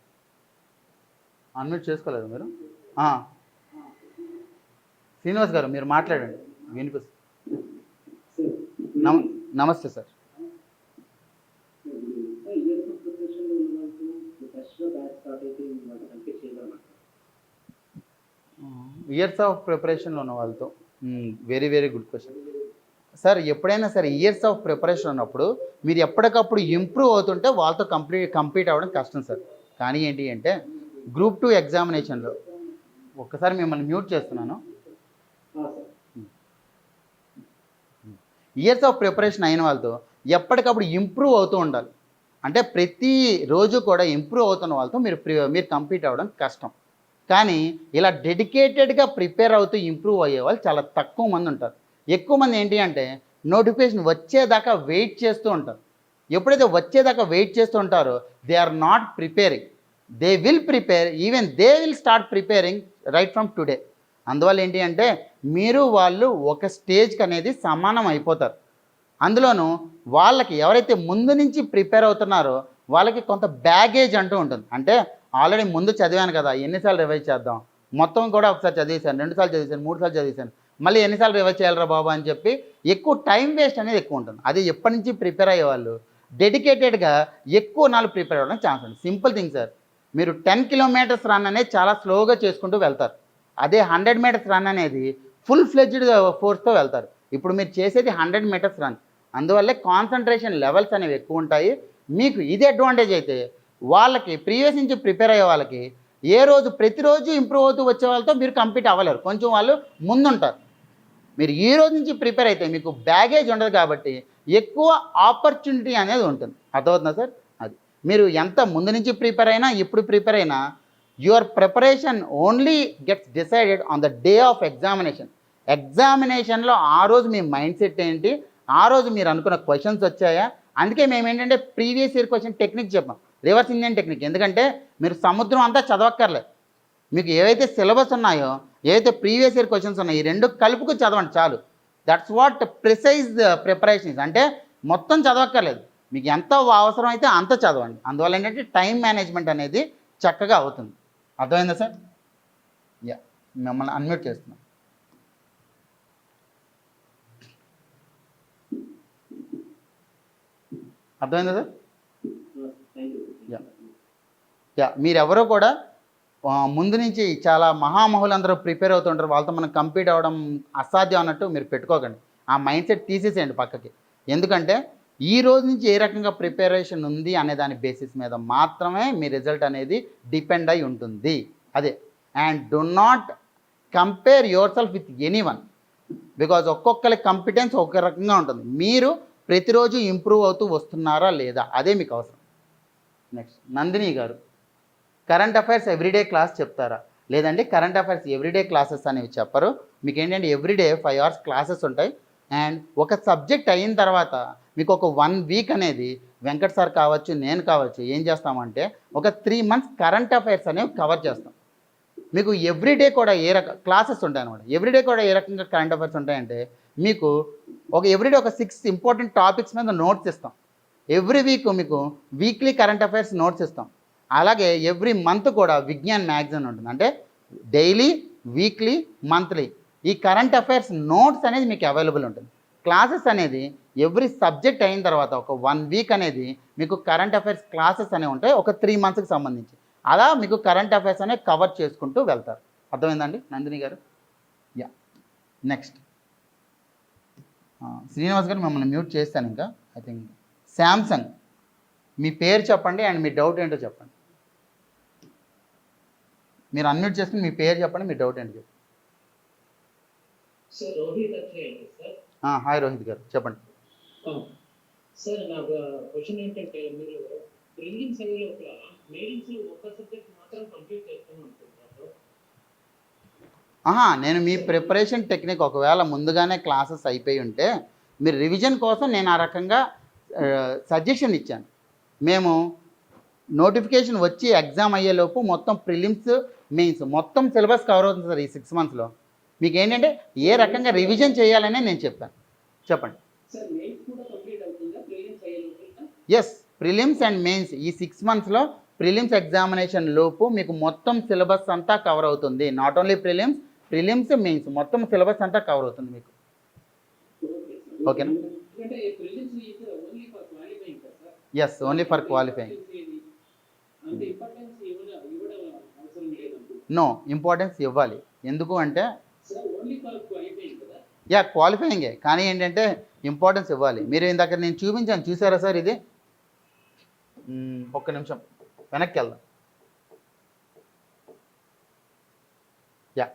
అన్మ్యూట్ చేసుకోలేదు మీరు. శ్రీనివాస్ గారు మీరు మాట్లాడండి, వినిపిస్తుంది. నమస్తే సార్. ఇయర్స్ ఆఫ్ ప్రిపరేషన్లో ఉన్న వాళ్ళతో very very good question sir. ఎప్పుడైనా సరే ఇయర్స్ ఆఫ్ ప్రిపరేషన్ ఉన్నప్పుడు మీరు ఎప్పటికప్పుడు ఇంప్రూవ్ అవుతుంటే వాళ్ళతో కంప్లీట్ అవ్వడం కష్టం సార్. కానీ ఏంటి అంటే గ్రూప్ 2 ఎగ్జామినేషన్లో ఒక్కసారి మిమ్మల్ని మ్యూట్ చేస్తున్నాను. ఇయర్స్ ఆఫ్ ప్రిపరేషన్ అయిన వాళ్ళతో ఎప్పటికప్పుడు ఇంప్రూవ్ అవుతూ ఉండాలి. అంటే ప్రతి రోజు కూడా ఇంప్రూవ్ అవుతున్న వాళ్ళతో మీరు కంప్లీట్ అవ్వడం కష్టం. కానీ ఇలా డెడికేటెడ్గా ప్రిపేర్ అవుతూ ఇంప్రూవ్ అయ్యే వాళ్ళు చాలా తక్కువ మంది ఉంటారు. ఎక్కువ మంది ఏంటి అంటే నోటిఫికేషన్ వచ్చేదాకా వెయిట్ చేస్తూ ఉంటారు. ఎప్పుడైతే వచ్చేదాకా వెయిట్ చేస్తూ ఉంటారో they are not preparing. They will prepare, even they will start preparing right from today. అందువల్ల ఏంటి అంటే మీరు వాళ్ళు ఒక స్టేజ్కి అనేది సమానం అయిపోతారు. అందులోనూ వాళ్ళకి ఎవరైతే ముందు నుంచి ప్రిపేర్ అవుతున్నారో వాళ్ళకి కొంత బ్యాగేజ్ అంటూ ఉంటుంది. అంటే ఆల్రెడీ ముందు చదివాను కదా, ఎన్నిసార్లు రివైజ్ చేద్దాం, మొత్తం కూడా ఒకసారి చదివేశాను, 2 సార్లు చదివేశాను, 3 సార్లు చదివేశాను, మళ్ళీ ఎన్నిసార్లు రివైజ్ చేయాలరా బాబు అని చెప్పి ఎక్కువ టైం వేస్ట్ అనేది ఎక్కువ ఉంటుంది. అది ఎప్పటి నుంచి ప్రిపేర్ అయ్యేవాళ్ళు డెడికేటెడ్గా ఎక్కువ నాలుగు ప్రిపేర్ అవ్వడానికి ఛాన్స్ ఉంది. సింపుల్ థింగ్ సార్, మీరు 10 కిలోమీటర్స్ రన్ అనేది చాలా స్లోగా చేసుకుంటూ వెళ్తారు. అదే 100 మీటర్స్ రన్ అనేది ఫుల్ ఫ్లెడ్జ్డ్ ఫోర్స్తో వెళ్తారు. ఇప్పుడు మీరు చేసేది 100 మీటర్స్ రన్, అందువల్లే కాన్సన్ట్రేషన్ లెవెల్స్ అనేవి ఎక్కువ ఉంటాయి. మీకు ఇది అడ్వాంటేజ్ అయితే వాళ్ళకి ప్రీవియస్ నుంచి ప్రిపేర్ అయ్యే వాళ్ళకి ప్రతిరోజు ఇంప్రూవ్ అవుతూ వచ్చే వాళ్ళతో మీరు కంపీట్ అవ్వలేరు, కొంచెం వాళ్ళు ముందుంటారు. మీరు ఈ రోజు నుంచి ప్రిపేర్ అయితే మీకు బ్యాగేజ్ ఉండదు కాబట్టి ఎక్కువ ఆపర్చునిటీ అనేది ఉంటుంది. అర్థమవుతుందా సార్? అది మీరు ఎంత ముందు నుంచి ప్రిపేర్ అయినా ఇప్పుడు ప్రిపేర్ అయినా your preparation only gets decided on the day of examination. ఎగ్జామినేషన్లో ఆ రోజు మీ మైండ్ సెట్ ఏంటి, ఆ రోజు మీరు అనుకున్న క్వశ్చన్స్ వచ్చాయా. అందుకే మేము ఏంటంటే ప్రీవియస్ ఇయర్ క్వశ్చన్ టెక్నిక్ చెప్పాం, రివర్స్ ఇండియన్ టెక్నిక్. ఎందుకంటే మీరు సముద్రం అంతా చదవక్కర్లేదు, మీకు ఏవైతే సిలబస్ ఉన్నాయో, ఏవైతే ప్రీవియస్ ఇయర్ క్వశ్చన్స్ ఉన్నాయో, ఈ రెండు కలుపుకు చదవండి చాలు. That's what precise preparation. అంటే మొత్తం చదవక్కర్లేదు, మీకు ఎంత అవసరం అయితే అంత చదవండి. అందువల్ల ఏంటంటే టైం మేనేజ్మెంట్ అనేది చక్కగా అవుతుంది. అర్థమైందా సార్? యా, మిమ్మల్ని అన్మ్యూట్ చేస్తున్నాం. అర్థమైందా సార్? యా, మీరెవరో కూడా ముందు నుంచి చాలా మహామహులందరూ ప్రిపేర్ అవుతుంటారు, వాళ్ళతో మనం కంపీట్ అవ్వడం అసాధ్యం అన్నట్టు మీరు పెట్టుకోకండి. ఆ మైండ్ సెట్ తీసేసేయండి పక్కకి. ఎందుకంటే ఈ రోజు నుంచి ఏ రకంగా ప్రిపరేషన్ ఉంది అనే దాని బేసిస్ మీద మాత్రమే మీ రిజల్ట్ అనేది డిపెండ్ అయి ఉంటుంది. అదే, and do not compare your self with anyone, because ఒక్కొక్కరి కాంపిటెన్స్ ఒక్క రకంగా ఉంటుంది. మీరు ప్రతిరోజు ఇంప్రూవ్ అవుతూ వస్తున్నారా లేదా, అదే మీకు అవసరం. నెక్స్ట్ నందిని గారు, కరెంట్ అఫైర్స్ ఎవ్రీడే క్లాస్ చెప్తారా? లేదండి, కరెంట్ అఫైర్స్ ఎవ్రీడే క్లాసెస్ అనేవి చెప్పరు. మీకు ఏంటంటే ఎవ్రీడే 5 hours క్లాసెస్ ఉంటాయి. అండ్ ఒక సబ్జెక్ట్ అయిన తర్వాత మీకు ఒక 1 week అనేది వెంకట్ సార్ కావచ్చు, నేను కావచ్చు, ఏం చేస్తామంటే ఒక 3 months కరెంట్ అఫైర్స్ అనేవి కవర్ చేస్తాం. మీకు ఎవ్రీడే కూడా క్లాసెస్ ఉంటాయి అనమాట. ఎవ్రీడే కూడా ఏ రకంగా కరెంట్ అఫైర్స్ ఉంటాయంటే మీకు ఎవ్రీడే ఒక 6 ఇంపార్టెంట్ టాపిక్స్ మీద నోట్స్ ఇస్తాం. ఎవ్రీ వీక్ మీకు వీక్లీ కరెంట్ అఫైర్స్ నోట్స్ ఇస్తాం. అలాగే ఎవ్రీ మంత్ కూడా విజ్ఞాన్ మ్యాగజైన్ ఉంటుంది. అంటే డైలీ, వీక్లీ, మంత్లీ ఈ కరెంట్ అఫైర్స్ నోట్స్ అనేది మీకు అవైలబుల్ ఉంటుంది. క్లాసెస్ అనేది ఎవ్రీ సబ్జెక్ట్ అయిన తర్వాత ఒక 1 week అనేది మీకు కరెంట్ అఫైర్స్ క్లాసెస్ అనేవి ఉంటాయి, ఒక 3 monthsకి సంబంధించి. అలా మీకు కరెంట్ అఫైర్స్ అనేవి కవర్ చేసుకుంటూ వెళ్తారు. అర్థమైందండి నందిని గారు? యా, నెక్స్ట్ శ్రీనివాస్ గారు, మిమ్మల్ని మ్యూట్ చేస్తాను. ఇంకా ఐ థింక్ శాంసంగ్, మీ పేరు చెప్పండి అండ్ మీ డౌట్ ఏంటో చెప్పండి. మీరు అన్మ్యూట్ చేసుకుని మీ పేరు చెప్పండి, మీ డౌట్ ఏంటో చెప్పండి. హాయ్ రోహిత్ గారు, చెప్పండి. సార్ నా క్వశ్చన్ ఏంటంటే మీరు ప్రిలిమ్స్ అయ్యే లోపల మెయిన్స్ ఒక సబ్జెక్ట్ మాత్రం కంప్లీట్ చేస్తాను అనుకుంటున్నారు. నేను మీ ప్రిపరేషన్ టెక్నిక్ ఒకవేళ ముందుగానే క్లాసెస్ అయిపోయి ఉంటే మీరు రివిజన్ కోసం నేను ఆ రకంగా సజెషన్ ఇచ్చాను. మేము నోటిఫికేషన్ వచ్చి ఎగ్జామ్ అయ్యేలోపు మొత్తం ప్రిలిమ్స్, మెయిన్స్ మొత్తం సిలబస్ కవర్ అవుతుంది సార్. ఈ 6 monthsలో మీకు ఏంటంటే ఏ రకంగా రివిజన్ చేయాలనే నేను చెప్పాను. చెప్పండి. ఎస్, ప్రిలిమ్స్ అండ్ మెయిన్స్ ఈ 6 monthsలో ప్రిలిమ్స్ ఎగ్జామినేషన్ లోపు మీకు మొత్తం సిలబస్ అంతా కవర్ అవుతుంది. నాట్ ఓన్లీ ప్రిలిమ్స్ మెయిన్స్ మొత్తం సిలబస్ అంతా కవర్ అవుతుంది మీకు. ఓకేనా? అంటే prelims is only for qualifying కదా? Yes, only for qualifying. అంటే ఇంపార్టెన్స్ ఇవ్వడం అవసరం లేదండి. నో, ఇంపార్టెన్స్ ఇవ్వాలి. ఎందుకు అంటే సార్ ఓన్లీ ఫర్ క్వాలిఫైయింగ్ కదా? యా, క్వాలిఫైయింగే, కానీ ఏంటంటే ఇంపార్టెన్స్ ఇవ్వాలి. మీరు ఇందాక నేను చూపించాను, చూసారా సార్ ఇది? ఒక్క నిమిషం వెనక్కి వెళ్దాం. యా,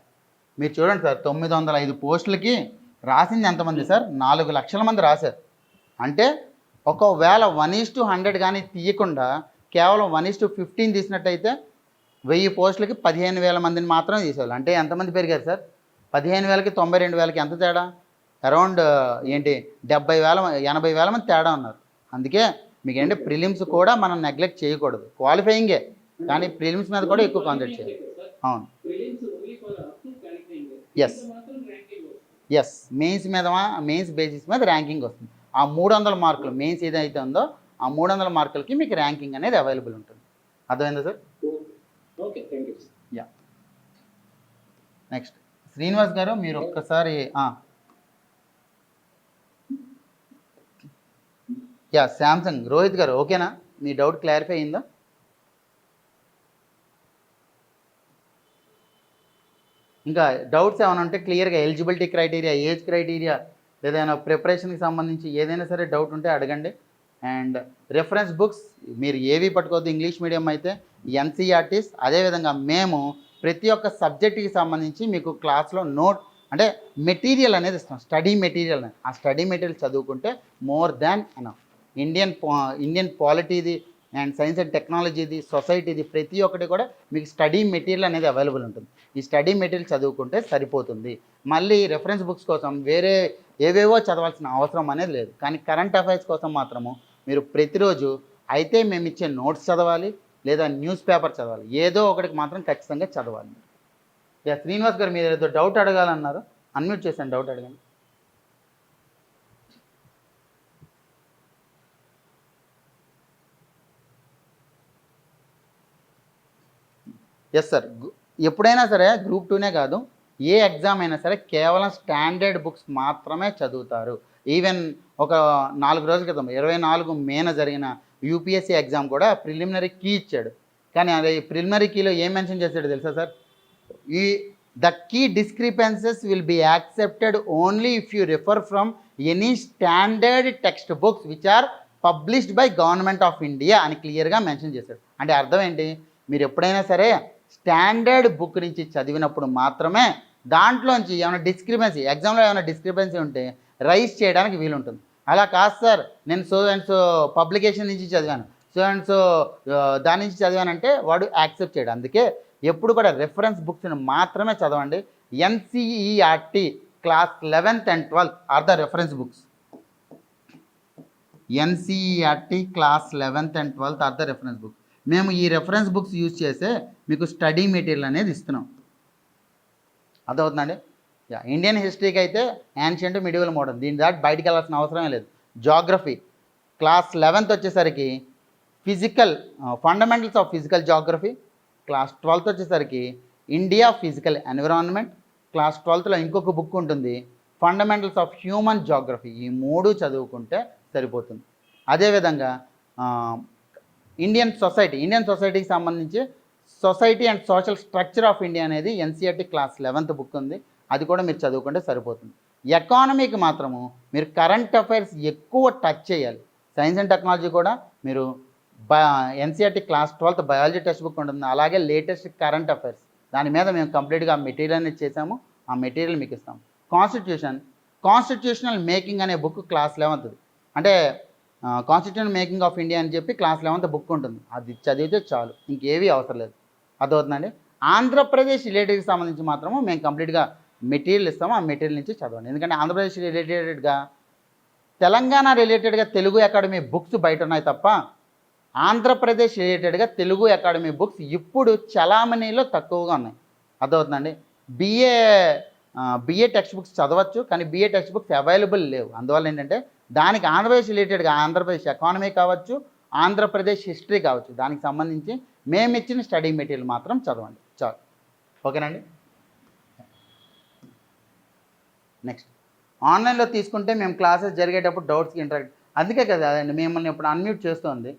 మీరు చూడండి సార్, 905 పోస్టులకి రాసింది ఎంతమంది సార్? 4 లక్షల మంది రాశారు. అంటే ఒకవేళ 1:100 కానీ తీయకుండా కేవలం 1:15 తీసినట్టయితే 1000 పోస్టులకి 15,000 మందిని మాత్రమే తీసేవాళ్ళు. అంటే ఎంతమంది పెరిగారు సార్? 15,000కి 92,000కి ఎంత తేడా? అరౌండ్ 70,000 80,000 మంది తేడా ఉన్నారు. అందుకే మీకు ఏంటంటే ప్రిలిమ్స్ కూడా మనం నెగ్లెక్ట్ చేయకూడదు. క్వాలిఫైయింగే, కానీ ప్రిలిమ్స్ మీద కూడా ఎక్కువ కాన్సంట్రేట్ చేయాలి. అవును, prelims only for up to qualifying. Yes మాత్రం ర్యాంకింగ్ వస్తుంది. ఎస్, మెయిన్స్ బేసిస్ మీద ర్యాంకింగ్ వస్తుంది. ఆ 300 మార్కులు మెయిన్స్ ఏదైతే ఉందో ఆ 300 మార్కులకి మీకు ర్యాంకింగ్ అనేది అవైలబుల్ ఉంటుంది. అర్థమైందా sir? Okay, thank you. Yeah, next Srinivas గారు, మీరు ఒక్కసారి యా శాంసంగ్ రోహిత్ గారు, ఓకేనా? మీ డౌట్ క్లారిఫై అయిందా? ఇంకా డౌట్స్ ఏమైనా ఉంటే క్లియర్గా ఎలిజిబిలిటీ క్రైటీరియా, ఏజ్ క్రైటీరియా, ఏదైనా ప్రిపరేషన్కి సంబంధించి ఏదైనా సరే డౌట్ ఉంటే అడగండి. అండ్ రెఫరెన్స్ బుక్స్ మీరు ఏవి పట్టుకోవద్దు. ఇంగ్లీష్ మీడియం అయితే ఎన్సీఆర్టీస్, అదేవిధంగా మేము ప్రతి ఒక్క సబ్జెక్ట్కి సంబంధించి మీకు క్లాస్లో అంటే మెటీరియల్ అనేది ఇస్తాం, స్టడీ మెటీరియల్. ఆ స్టడీ మెటీరియల్ చదువుకుంటే మోర్ దాన్ ఎనఫ్. ఇండియన్ పాలిటీది అండ్ సైన్స్ అండ్ టెక్నాలజీది, సొసైటీది, ప్రతి ఒక్కటి కూడా మీకు స్టడీ మెటీరియల్ అనేది అవైలబుల్ ఉంటుంది. ఈ స్టడీ మెటీరియల్ చదువుకుంటే సరిపోతుంది. మళ్ళీ రెఫరెన్స్ బుక్స్ కోసం వేరే ఏవేవో చదవాల్సిన అవసరం అనేది లేదు. కానీ కరెంట్ అఫైర్స్ కోసం మాత్రము మీరు ప్రతిరోజు అయితే మేము ఇచ్చే నోట్స్ చదవాలి, లేదా న్యూస్ పేపర్ చదవాలి. ఏదో ఒకటికి మాత్రం ఖచ్చితంగా చదవాలి. యా, శ్రీనివాస్ గారు, మీరు ఏదో డౌట్ అడగాలన్నారు, అన్మ్యూట్ చేశాను, డౌట్ అడగండి. ఎస్ సార్, ఎప్పుడైనా సరే గ్రూప్ 2నే కాదు, ఏ ఎగ్జామ్ అయినా సరే కేవలం స్టాండర్డ్ బుక్స్ మాత్రమే చదువుతారు. ఈవెన్ ఒక 4 రోజుల క్రితం 24 మేన జరిగిన యూపీఎస్సీ ఎగ్జామ్ కూడా ప్రిలిమినరీ కీ ఇచ్చాడు. కానీ అది ప్రిలిమినరీ కీలో ఏం మెన్షన్ చేశాడు తెలుసా sir? The key discrepancies will be accepted only if you refer from any standard text books which are published by government of India అని క్లియర్గా మెన్షన్ చేశాడు. అంటే అర్థం ఏంటి? మీరు ఎప్పుడైనా సరే స్టాండర్డ్ బుక్ నుంచి చదివినప్పుడు మాత్రమే దాంట్లోంచి ఏమైనా డిస్క్రిపెన్సీ, ఎగ్జామ్లో ఏమైనా డిస్క్రిపెన్సీ ఉంటే రైజ్ చేయడానికి వీలుంటుంది. అలా కాదు సార్, నేను సో అండ్ సో పబ్లికేషన్ నుంచి చదివాను, సో అండ్ సో దాని నుంచి చదివానంటే వాడు యాక్సెప్ట్ చేయడు. అందుకే ఎప్పుడు కూడా రెఫరెన్స్ బుక్స్ని మాత్రమే చదవండి. NCERT class 11th and 12th are the reference books. NCERT class 11th and 12th are the reference books. మేము ఈ రెఫరెన్స్ బుక్స్ యూజ్ చేసే మీకు స్టడీ మెటీరియల్ అనేది ఇస్తున్నాం. అర్థమవుతుందండి? ఇండియన్ హిస్టరీకి అయితే యాన్షియంట్, మిడివల్, మోడర్న్, దీని దాటి బయటికి వెళ్ళాల్సిన అవసరమే లేదు. జాగ్రఫీ క్లాస్ 11th వచ్చేసరికి physical fundamentals of physical geography, class 12th వచ్చేసరికి ఇండియా ఫిజికల్ ఎన్విరాన్మెంట్, క్లాస్ 12thలో ఇంకొక బుక్ ఉంటుంది ఫండమెంటల్స్ ఆఫ్ హ్యూమన్ జాగ్రఫీ. ఈ 3 చదువుకుంటే సరిపోతుంది. అదేవిధంగా ఇండియన్ సొసైటీకి సంబంధించి society and social structure of India అనేది ఎన్సీఆర్టీ క్లాస్ 11th బుక్ ఉంది, అది కూడా మీరు చదువుకుంటే సరిపోతుంది. ఎకానమీకి మాత్రము మీరు కరెంట్ అఫైర్స్ ఎక్కువ టచ్ చేయాలి. సైన్స్ అండ్ టెక్నాలజీ కూడా మీరు NCERT class 12th biology text book ఉంటుంది, అలాగే లేటెస్ట్ కరెంట్ అఫైర్స్ దాని మీద మేము కంప్లీట్గా మెటీరియల్ అనేది చేసాము. ఆ మెటీరియల్ మీకు ఇస్తాం. కాన్స్టిట్యూషనల్ మేకింగ్ అనే బుక్ క్లాస్ 11th, అంటే కాన్స్టిట్యూషన్ మేకింగ్ ఆఫ్ ఇండియా అని చెప్పి క్లాస్ 11th బుక్ ఉంటుంది. అది చదివితే చాలు, ఇంకేవీ అవసరం లేదు. అర్థమవుతుందండి? ఆంధ్రప్రదేశ్ రిలేటెడ్కి సంబంధించి మాత్రము మేము కంప్లీట్గా మెటీరియల్ ఇస్తాము. ఆ మెటీరియల్ నుంచి చదవండి. ఎందుకంటే ఆంధ్రప్రదేశ్ రిలేటెడ్గా, తెలంగాణ రిలేటెడ్గా తెలుగు అకాడమీ బుక్స్ బయట ఉన్నాయి తప్ప ఆంధ్రప్రదేశ్ రిలేటెడ్గా తెలుగు అకాడమీ బుక్స్ ఇప్పుడు చలామణిలో తక్కువగా ఉన్నాయి. అర్థమవుతుందండి? బిఏ టెక్స్ట్ బుక్స్ చదవచ్చు, కానీ బిఏ టెక్స్ట్ బుక్స్ అవైలబుల్ లేవు. అందువల్ల ఏంటంటే దానికి ఆంధ్రప్రదేశ్ రిలేటెడ్గా ఆంధ్రప్రదేశ్ ఎకానమీ కావచ్చు, ఆంధ్రప్రదేశ్ హిస్టరీ కావచ్చు, దానికి సంబంధించి మేము ఇచ్చిన స్టడీ మెటీరియల్ మాత్రం చదవండి చాలు. ఓకేనండి. నెక్స్ట్, ఆన్లైన్లో తీసుకుంటే మేము క్లాసెస్ జరిగేటప్పుడు డౌట్స్కి ఇంటరాక్ట్, అందుకే కదా అదండి మిమ్మల్ని ఇప్పుడు అన్మ్యూట్ చేస్తుంది.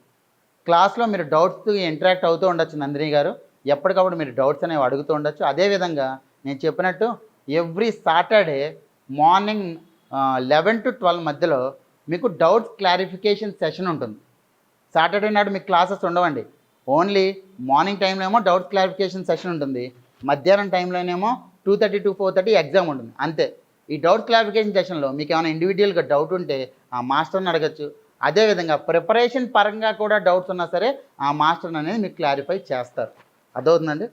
క్లాస్లో మీరు డౌట్స్కి ఇంటరాక్ట్ అవుతూ ఉండొచ్చు నందిని గారు, ఎప్పటికప్పుడు మీరు డౌట్స్ అనేవి అడుగుతూ ఉండొచ్చు. అదేవిధంగా నేను చెప్పినట్టు ఎవ్రీ సాటర్డే మార్నింగ్ 11 to 12 మధ్యలో మీకు డౌట్స్ క్లారిఫికేషన్ సెషన్ ఉంటుంది. సాటర్డే నాడు మీకు క్లాసెస్ ఉండవండి. ఓన్లీ మార్నింగ్ టైంలో ఏమో డౌట్స్ క్లారిఫికేషన్ సెషన్ ఉంటుంది, మధ్యాహ్నం టైంలోనేమో 2:30 to 4:30 ఎగ్జామ్ ఉంటుంది, అంతే. ఈ డౌట్ క్లారిఫికేషన్ సెషన్లో మీకు ఏమైనా ఇండివిజువల్గా డౌట్ ఉంటే ఆ మాస్టర్ని అడగచ్చు. అదేవిధంగా ప్రిపరేషన్ పరంగా కూడా డౌట్స్ ఉన్నా సరే ఆ మాస్టర్ అనేది మీకు క్లారిఫై చేస్తారు. అదవుతుందండి.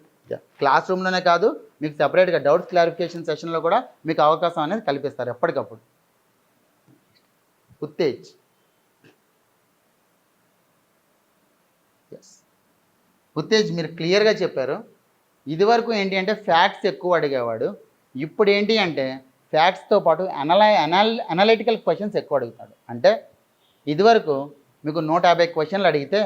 క్లాస్ రూమ్లోనే కాదు, మీకు సపరేట్గా డౌట్స్ క్లారిఫికేషన్ సెషన్లో కూడా మీకు అవకాశం అనేది కల్పిస్తారు ఎప్పటికప్పుడు. ఉత్తేజ్, ఎస్ ఉత్తేజ్, మీరు క్లియర్గా చెప్పారు. ఇదివరకు ఏంటి అంటే ఫ్యాక్ట్స్ ఎక్కువ అడిగేవాడు, ఇప్పుడు ఏంటి అంటే ఫ్యాక్ట్స్తో పాటు అనలైటికల్ క్వశ్చన్స్ ఎక్కువ అడుగుతాడు. అంటే ఇదివరకు మీకు 150 క్వశ్చన్లు అడిగితే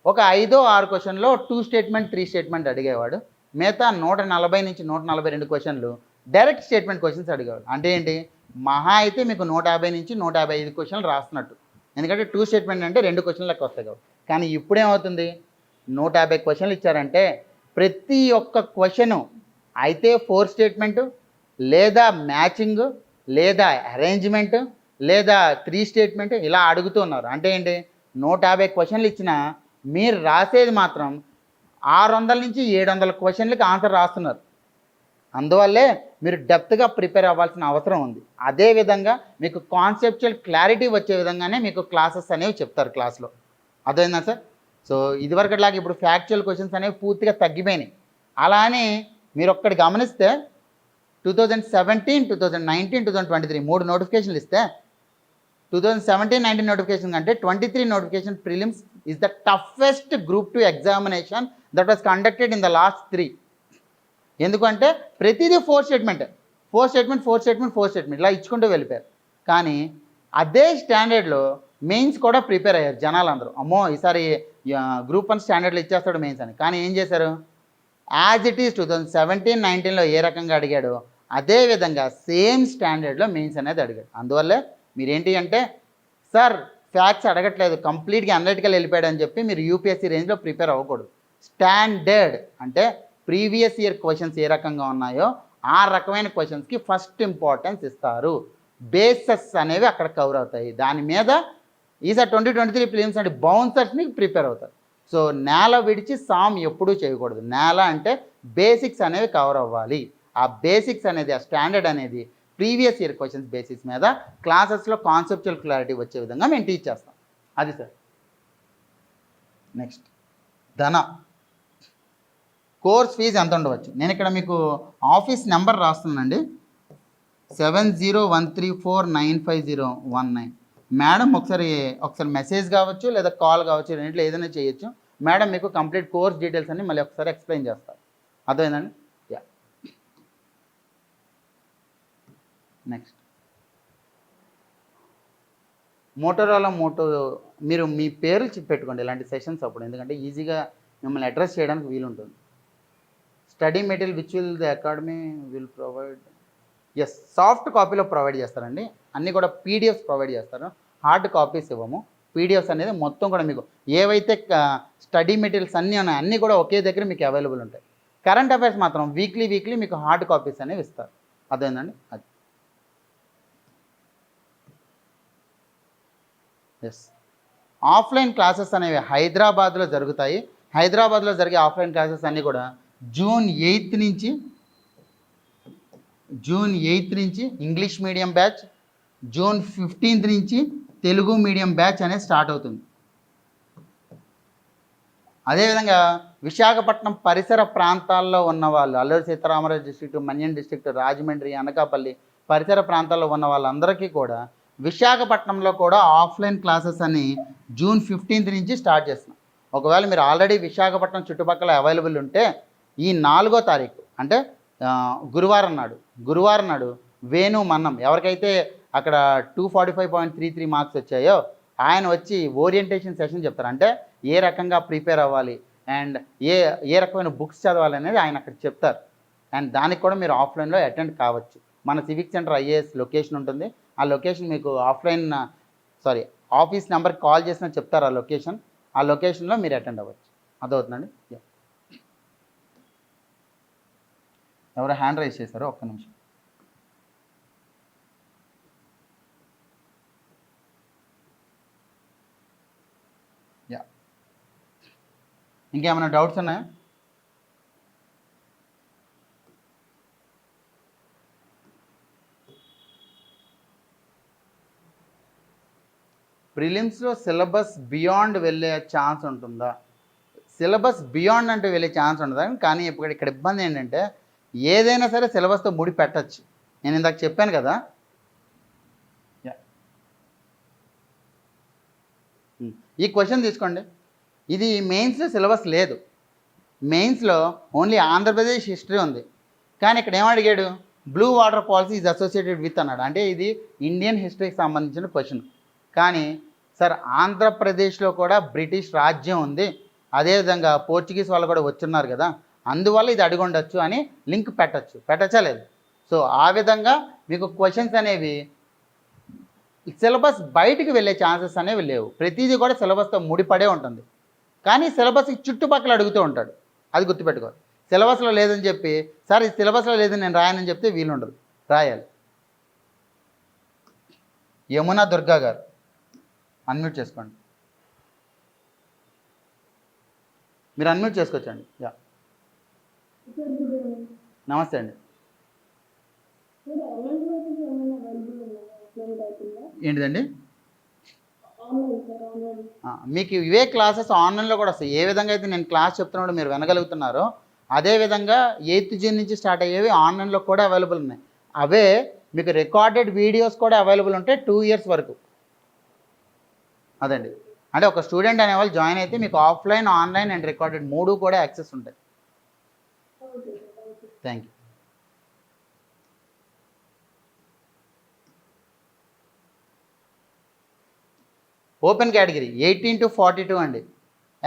ఒక 5-6 క్వశ్చన్లో 2 స్టేట్మెంట్ 3 స్టేట్మెంట్ అడిగేవాడు. మిగతా 140 నుంచి 142 క్వశ్చన్లు డైరెక్ట్ స్టేట్మెంట్ క్వశ్చన్స్ అడిగేవాడు. అంటే ఏంటి, మహా అయితే మీకు 150 నుంచి 155 క్వశ్చన్లు రాస్తున్నట్టు, ఎందుకంటే 2 స్టేట్మెంట్ అంటే 2 క్వశ్చన్లు లెక్క వస్తాయి కాబట్టి. కానీ ఇప్పుడేమవుతుంది, 150 క్వశ్చన్లు ఇచ్చారంటే ప్రతి ఒక్క క్వశ్చను అయితే 4 స్టేట్మెంటు లేదా మ్యాచింగ్ లేదా అరేంజ్మెంట్ లేదా 3 స్టేట్మెంట్ ఇలా అడుగుతున్నారు. అంటే ఏంటి, 150 క్వశ్చన్లు ఇచ్చినా మీరు రాసేది మాత్రం 600 నుంచి 700 క్వశ్చన్లకి ఆన్సర్ రాస్తున్నారు. అందువల్లే మీరు డెప్త్గా ప్రిపేర్ అవ్వాల్సిన అవసరం ఉంది. అదేవిధంగా మీకు కాన్సెప్చువల్ క్లారిటీ వచ్చే విధంగానే మీకు క్లాసెస్ అనేవి చెప్తారు క్లాస్లో. అర్థమైందా సార్? సో ఇదివరకట్లాగా ఇప్పుడు ఫ్యాక్చువల్ క్వశ్చన్స్ అనేవి పూర్తిగా తగ్గిపోయినాయి. అలా అని మీరు ఒక్కటి గమనిస్తే 2017, 2019, 2023 3 నోటిఫికేషన్లు ఇస్తే 2017-19 నోటిఫికేషన్ కంటే 23 notification prelims is the toughest group 2 examination that was conducted in the last 3. ఎందుకంటే ప్రతిదీ 4 స్టేట్మెంట్ ఇలా ఇచ్చుకుంటూ వెళ్ళిపోయారు. కానీ అదే స్టాండర్డ్లో మెయిన్స్ కూడా ప్రిపేర్ అయ్యారు జనాలందరూ. అమ్మో ఈసారి గ్రూప్ 1 స్టాండర్డ్లో ఇచ్చేస్తాడు మెయిన్స్ అని. కానీ ఏం చేశారు, యాజ్ ఇట్ ఈస్ 2017-19లో ఏ రకంగా అడిగాడో అదేవిధంగా సేమ్ స్టాండర్డ్లో మెయిన్స్ అనేది అడిగాడు. అందువల్లే మీరేంటి అంటే సార్ ఫ్యాక్ట్స్ అడగట్లేదు, కంప్లీట్గా అనలిటికల్ వెళ్ళిపోయాడు అని చెప్పి మీరు యూపీఎస్సీ రేంజ్లో ప్రిపేర్ అవ్వకూడదు. స్టాండర్డ్ అంటే ప్రీవియస్ ఇయర్ క్వశ్చన్స్ ఏ రకంగా ఉన్నాయో ఆ రకమైన క్వశ్చన్స్కి ఫస్ట్ ఇంపార్టెన్స్ ఇస్తారు. బేసెస్ అనేవి అక్కడ కవర్ అవుతాయి. దాని మీద ఈసారి 2023 ప్రిలిమ్స్ అంటే బౌన్సర్స్ని ప్రిపేర్ అవుతారు. సో నేల విడిచి సామ్ ఎప్పుడూ చేయకూడదు. నేల అంటే బేసిక్స్ అనేవి కవర్ అవ్వాలి. ఆ బేసిక్స్ అనేది, ఆ స్టాండర్డ్ అనేది ప్రీవియస్ ఇయర్ క్వశ్చన్స్ బేసిస్ మీద క్లాసెస్లో కాన్సెప్చువల్ క్లారిటీ వచ్చే విధంగా మేము టీచ్ చేస్తాం. అది సార్. నెక్స్ట్, ధన కోర్స్ ఫీజు ఎంత ఉండవచ్చు? నేను ఇక్కడ మీకు ఆఫీస్ నెంబర్ రాస్తున్నానండి, 7013495019. మేడం ఒకసారి మెసేజ్ కావచ్చు లేదా కాల్ కావచ్చు, రెండింటిలో ఏదైనా చేయొచ్చు. మేడం మీకు కంప్లీట్ కోర్స్ డీటెయిల్స్ అన్ని మళ్ళీ ఒకసారి ఎక్స్ప్లెయిన్ చేస్తారు. అర్థమైందండి? యా. నెక్స్ట్, మోటోరోలా మీరు మీ పేరు పెట్టుకోండి ఇలాంటి సెషన్స్ అప్పుడు, ఎందుకంటే ఈజీగా మిమ్మల్ని అడ్రస్ చేయడానికి వీలుంటుంది. Study material which will the academy will provide, as soft కాపీలో ప్రొవైడ్ చేస్తారండి. అన్నీ కూడా పీడిఎఫ్స్ ప్రొవైడ్ చేస్తారు, హార్డ్ కాపీస్ ఇవ్వము. పీడిఎఫ్స్ అనేది మొత్తం కూడా మీకు ఏవైతే స్టడీ మెటీరియల్స్ అన్నీ ఉన్నాయో అన్నీ కూడా ఒకే దగ్గర మీకు అవైలబుల్ ఉంటాయి. కరెంట్ అఫైర్స్ మాత్రం వీక్లీ మీకు హార్డ్ కాపీస్ అనేవి ఇస్తారు. అదేందండి అది. ఎస్, ఆఫ్లైన్ క్లాసెస్ అనేవి హైదరాబాద్లో జరుగుతాయి. హైదరాబాద్లో జరిగే ఆఫ్లైన్ క్లాసెస్ అన్నీ కూడా జూన్ 8th నుంచి English medium batch, June 15th నుంచి తెలుగు మీడియం బ్యాచ్ అనేది స్టార్ట్ అవుతుంది. అదేవిధంగా విశాఖపట్నం పరిసర ప్రాంతాల్లో ఉన్న వాళ్ళు, అల్లూరి సీతారామరాజు డిస్ట్రిక్ట్, మన్యం డిస్ట్రిక్ట్, రాజమండ్రి, అనకాపల్లి పరిసర ప్రాంతాల్లో ఉన్న వాళ్ళందరికీ కూడా విశాఖపట్నంలో కూడా ఆఫ్లైన్ క్లాసెస్ అని జూన్ 15th నుంచి స్టార్ట్ చేస్తున్నాం. ఒకవేళ మీరు ఆల్రెడీ విశాఖపట్నం చుట్టుపక్కల అవైలబుల్ ఉంటే ఈ 4వ తారీఖు అంటే గురువారం నాడు వేణు మన్నం ఎవరికైతే అక్కడ 245.33 మార్క్స్ వచ్చాయో ఆయన వచ్చి ఓరియంటేషన్ సెషన్ చెప్తారు. అంటే ఏ రకంగా ప్రిపేర్ అవ్వాలి, అండ్ ఏ ఏ రకమైన బుక్స్ చదవాలనేది ఆయన అక్కడ చెప్తారు. అండ్ దానికి కూడా మీరు ఆఫ్లైన్లో అటెండ్ కావచ్చు. మన సివిక్ సెంటర్ ఐఏఎస్ లొకేషన్ ఉంటుంది. ఆ లొకేషన్ మీకు ఆఫీస్ నెంబర్కి కాల్ చేసినా చెప్తారు ఆ లొకేషన్. ఆ లొకేషన్లో మీరు అటెండ్ అవ్వచ్చు. అదవుతుందండి. ఎవరో హ్యాండ్ రైజ్ చేశారు, ఒక్క నిమిషం. యా, ఇంకేమైనా డౌట్స్ ఉన్నాయా? ప్రిలిమ్స్లో సిలబస్ బియాండ్ వెళ్ళే ఛాన్స్ ఉంటుందా? సిలబస్ బియాండ్ అంటే వెళ్ళే ఛాన్స్ ఉండదా? కానీ ఇక్కడ ఇబ్బంది ఏంటంటే ఏదైనా సరే సిలబస్తో ముడి పెట్టచ్చు. నేను ఇందాక చెప్పాను కదా. ఈ క్వశ్చన్ తీసుకోండి. ఇది మెయిన్స్లో సిలబస్ లేదు. మెయిన్స్లో ఓన్లీ ఆంధ్రప్రదేశ్ హిస్టరీ ఉంది. కానీ ఇక్కడ ఏమడిగాడు, blue water policy is associated with అన్నాడు. అంటే ఇది ఇండియన్ హిస్టరీకి సంబంధించిన క్వశ్చన్. కానీ సార్ ఆంధ్రప్రదేశ్లో కూడా బ్రిటిష్ రాజ్యం ఉంది, అదేవిధంగా పోర్చుగీస్ వాళ్ళు కూడా వచ్చున్నారు కదా, అందువల్ల ఇది అడిగి ఉండొచ్చు అని లింక్ పెట్టచ్చా లేదు? సో ఆ విధంగా మీకు క్వశ్చన్స్ అనేవి సిలబస్ బయటికి వెళ్ళే ఛాన్సెస్ అనేవి లేవు. ప్రతిదీ కూడా సిలబస్తో ముడిపడే ఉంటుంది. కానీ సిలబస్కి చుట్టుపక్కల అడుగుతూ ఉంటాడు, అది గుర్తుపెట్టుకోవాలి. సిలబస్లో లేదని చెప్పి సార్ ఇది సిలబస్లో లేదని నేను రాయనని చెప్తే వీలుండదు, రాయాలి. యమునా దుర్గా గారు అన్మ్యూట్ చేసుకోండి. మీరు అన్మ్యూట్ చేసుకోవచ్చండి. యా, నమస్తే అండి. ఏంటిదండి? మీకు ఇవే క్లాసెస్ ఆన్లైన్లో కూడా వస్తాయి. ఏ విధంగా అయితే నేను క్లాస్ చెప్తున్నాడో మీరు వినగలుగుతున్నారో అదేవిధంగా 8th జూన్ నుంచి స్టార్ట్ అయ్యేవి ఆన్లైన్లో కూడా అవైలబుల్ ఉన్నాయి. అవే మీకు రికార్డెడ్ వీడియోస్ కూడా అవైలబుల్ ఉంటాయి 2 years వరకు. అదండి, అంటే ఒక స్టూడెంట్ అనేవాళ్ళు జాయిన్ అయితే మీకు ఆఫ్లైన్, ఆన్లైన్ అండ్ రికార్డెడ్ 3 కూడా యాక్సెస్ ఉంటాయి. Thank you. Open category 18 to 42 అండి,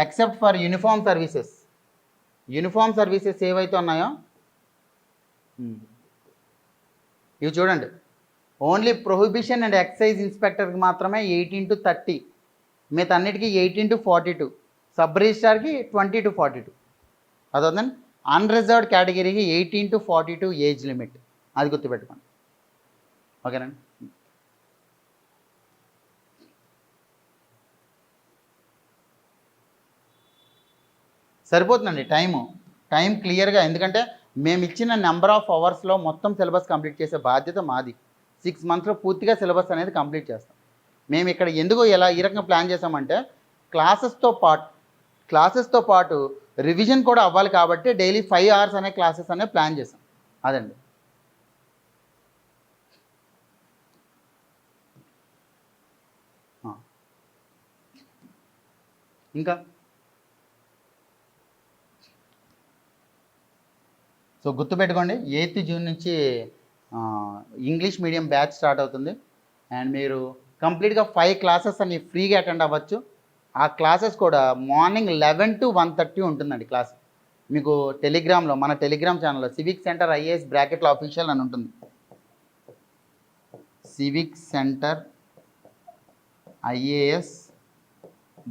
except for uniform services. Uniform services ఏవైతే ఉన్నాయో ఇవి చూడండి. ఓన్లీ ప్రొహిబిషన్ అండ్ ఎక్సైజ్ ఇన్స్పెక్టర్కి మాత్రమే 18 to 30, మిగతా అన్నిటికీ 18 to 42, సబ్ రిజిస్ట్రార్కి 20 to 42. అదవుతుందండి. అన్రిజర్వ్డ్ కేటగిరీకి 18 to 42 ఏజ్ లిమిట్, అది గుర్తుపెట్టుకోండి. ఓకేనండి. సరిపోతుందండి టైం క్లియర్గా. ఎందుకంటే మేము ఇచ్చిన నెంబర్ ఆఫ్ అవర్స్లో మొత్తం సిలబస్ కంప్లీట్ చేసే బాధ్యత మాది. 6 monthsలో పూర్తిగా సిలబస్ అనేది కంప్లీట్ చేస్తాం. మేము ఇక్కడ ఎందుకు ఈ రకంగా ప్లాన్ చేసామంటే క్లాసెస్తో పాటు రివిజన్ కూడా అవ్వాలి కాబట్టి డైలీ 5 hours అనే క్లాసెస్ అనే ప్లాన్ చేసాం. అదండి. ఇంకా సో గుర్తుపెట్టుకోండి, 8th జూన్ నుంచి ఇంగ్లీష్ మీడియం బ్యాచ్ స్టార్ట్ అవుతుంది. అండ్ మీరు కంప్లీట్గా 5 classes అని ఫ్రీగా అటెండ్ అవ్వచ్చు. ఆ క్లాసెస్ కూడా మార్నింగ్ 11 to 1:30 ఉంటుందండి క్లాస్. మీకు టెలిగ్రామ్లో, మన టెలిగ్రామ్ ఛానల్లో సివిక్ సెంటర్ ఐఏఎస్ బ్రాకెట్లో అఫీషియల్ అని ఉంటుంది. సివిక్ సెంటర్ ఐఏఎస్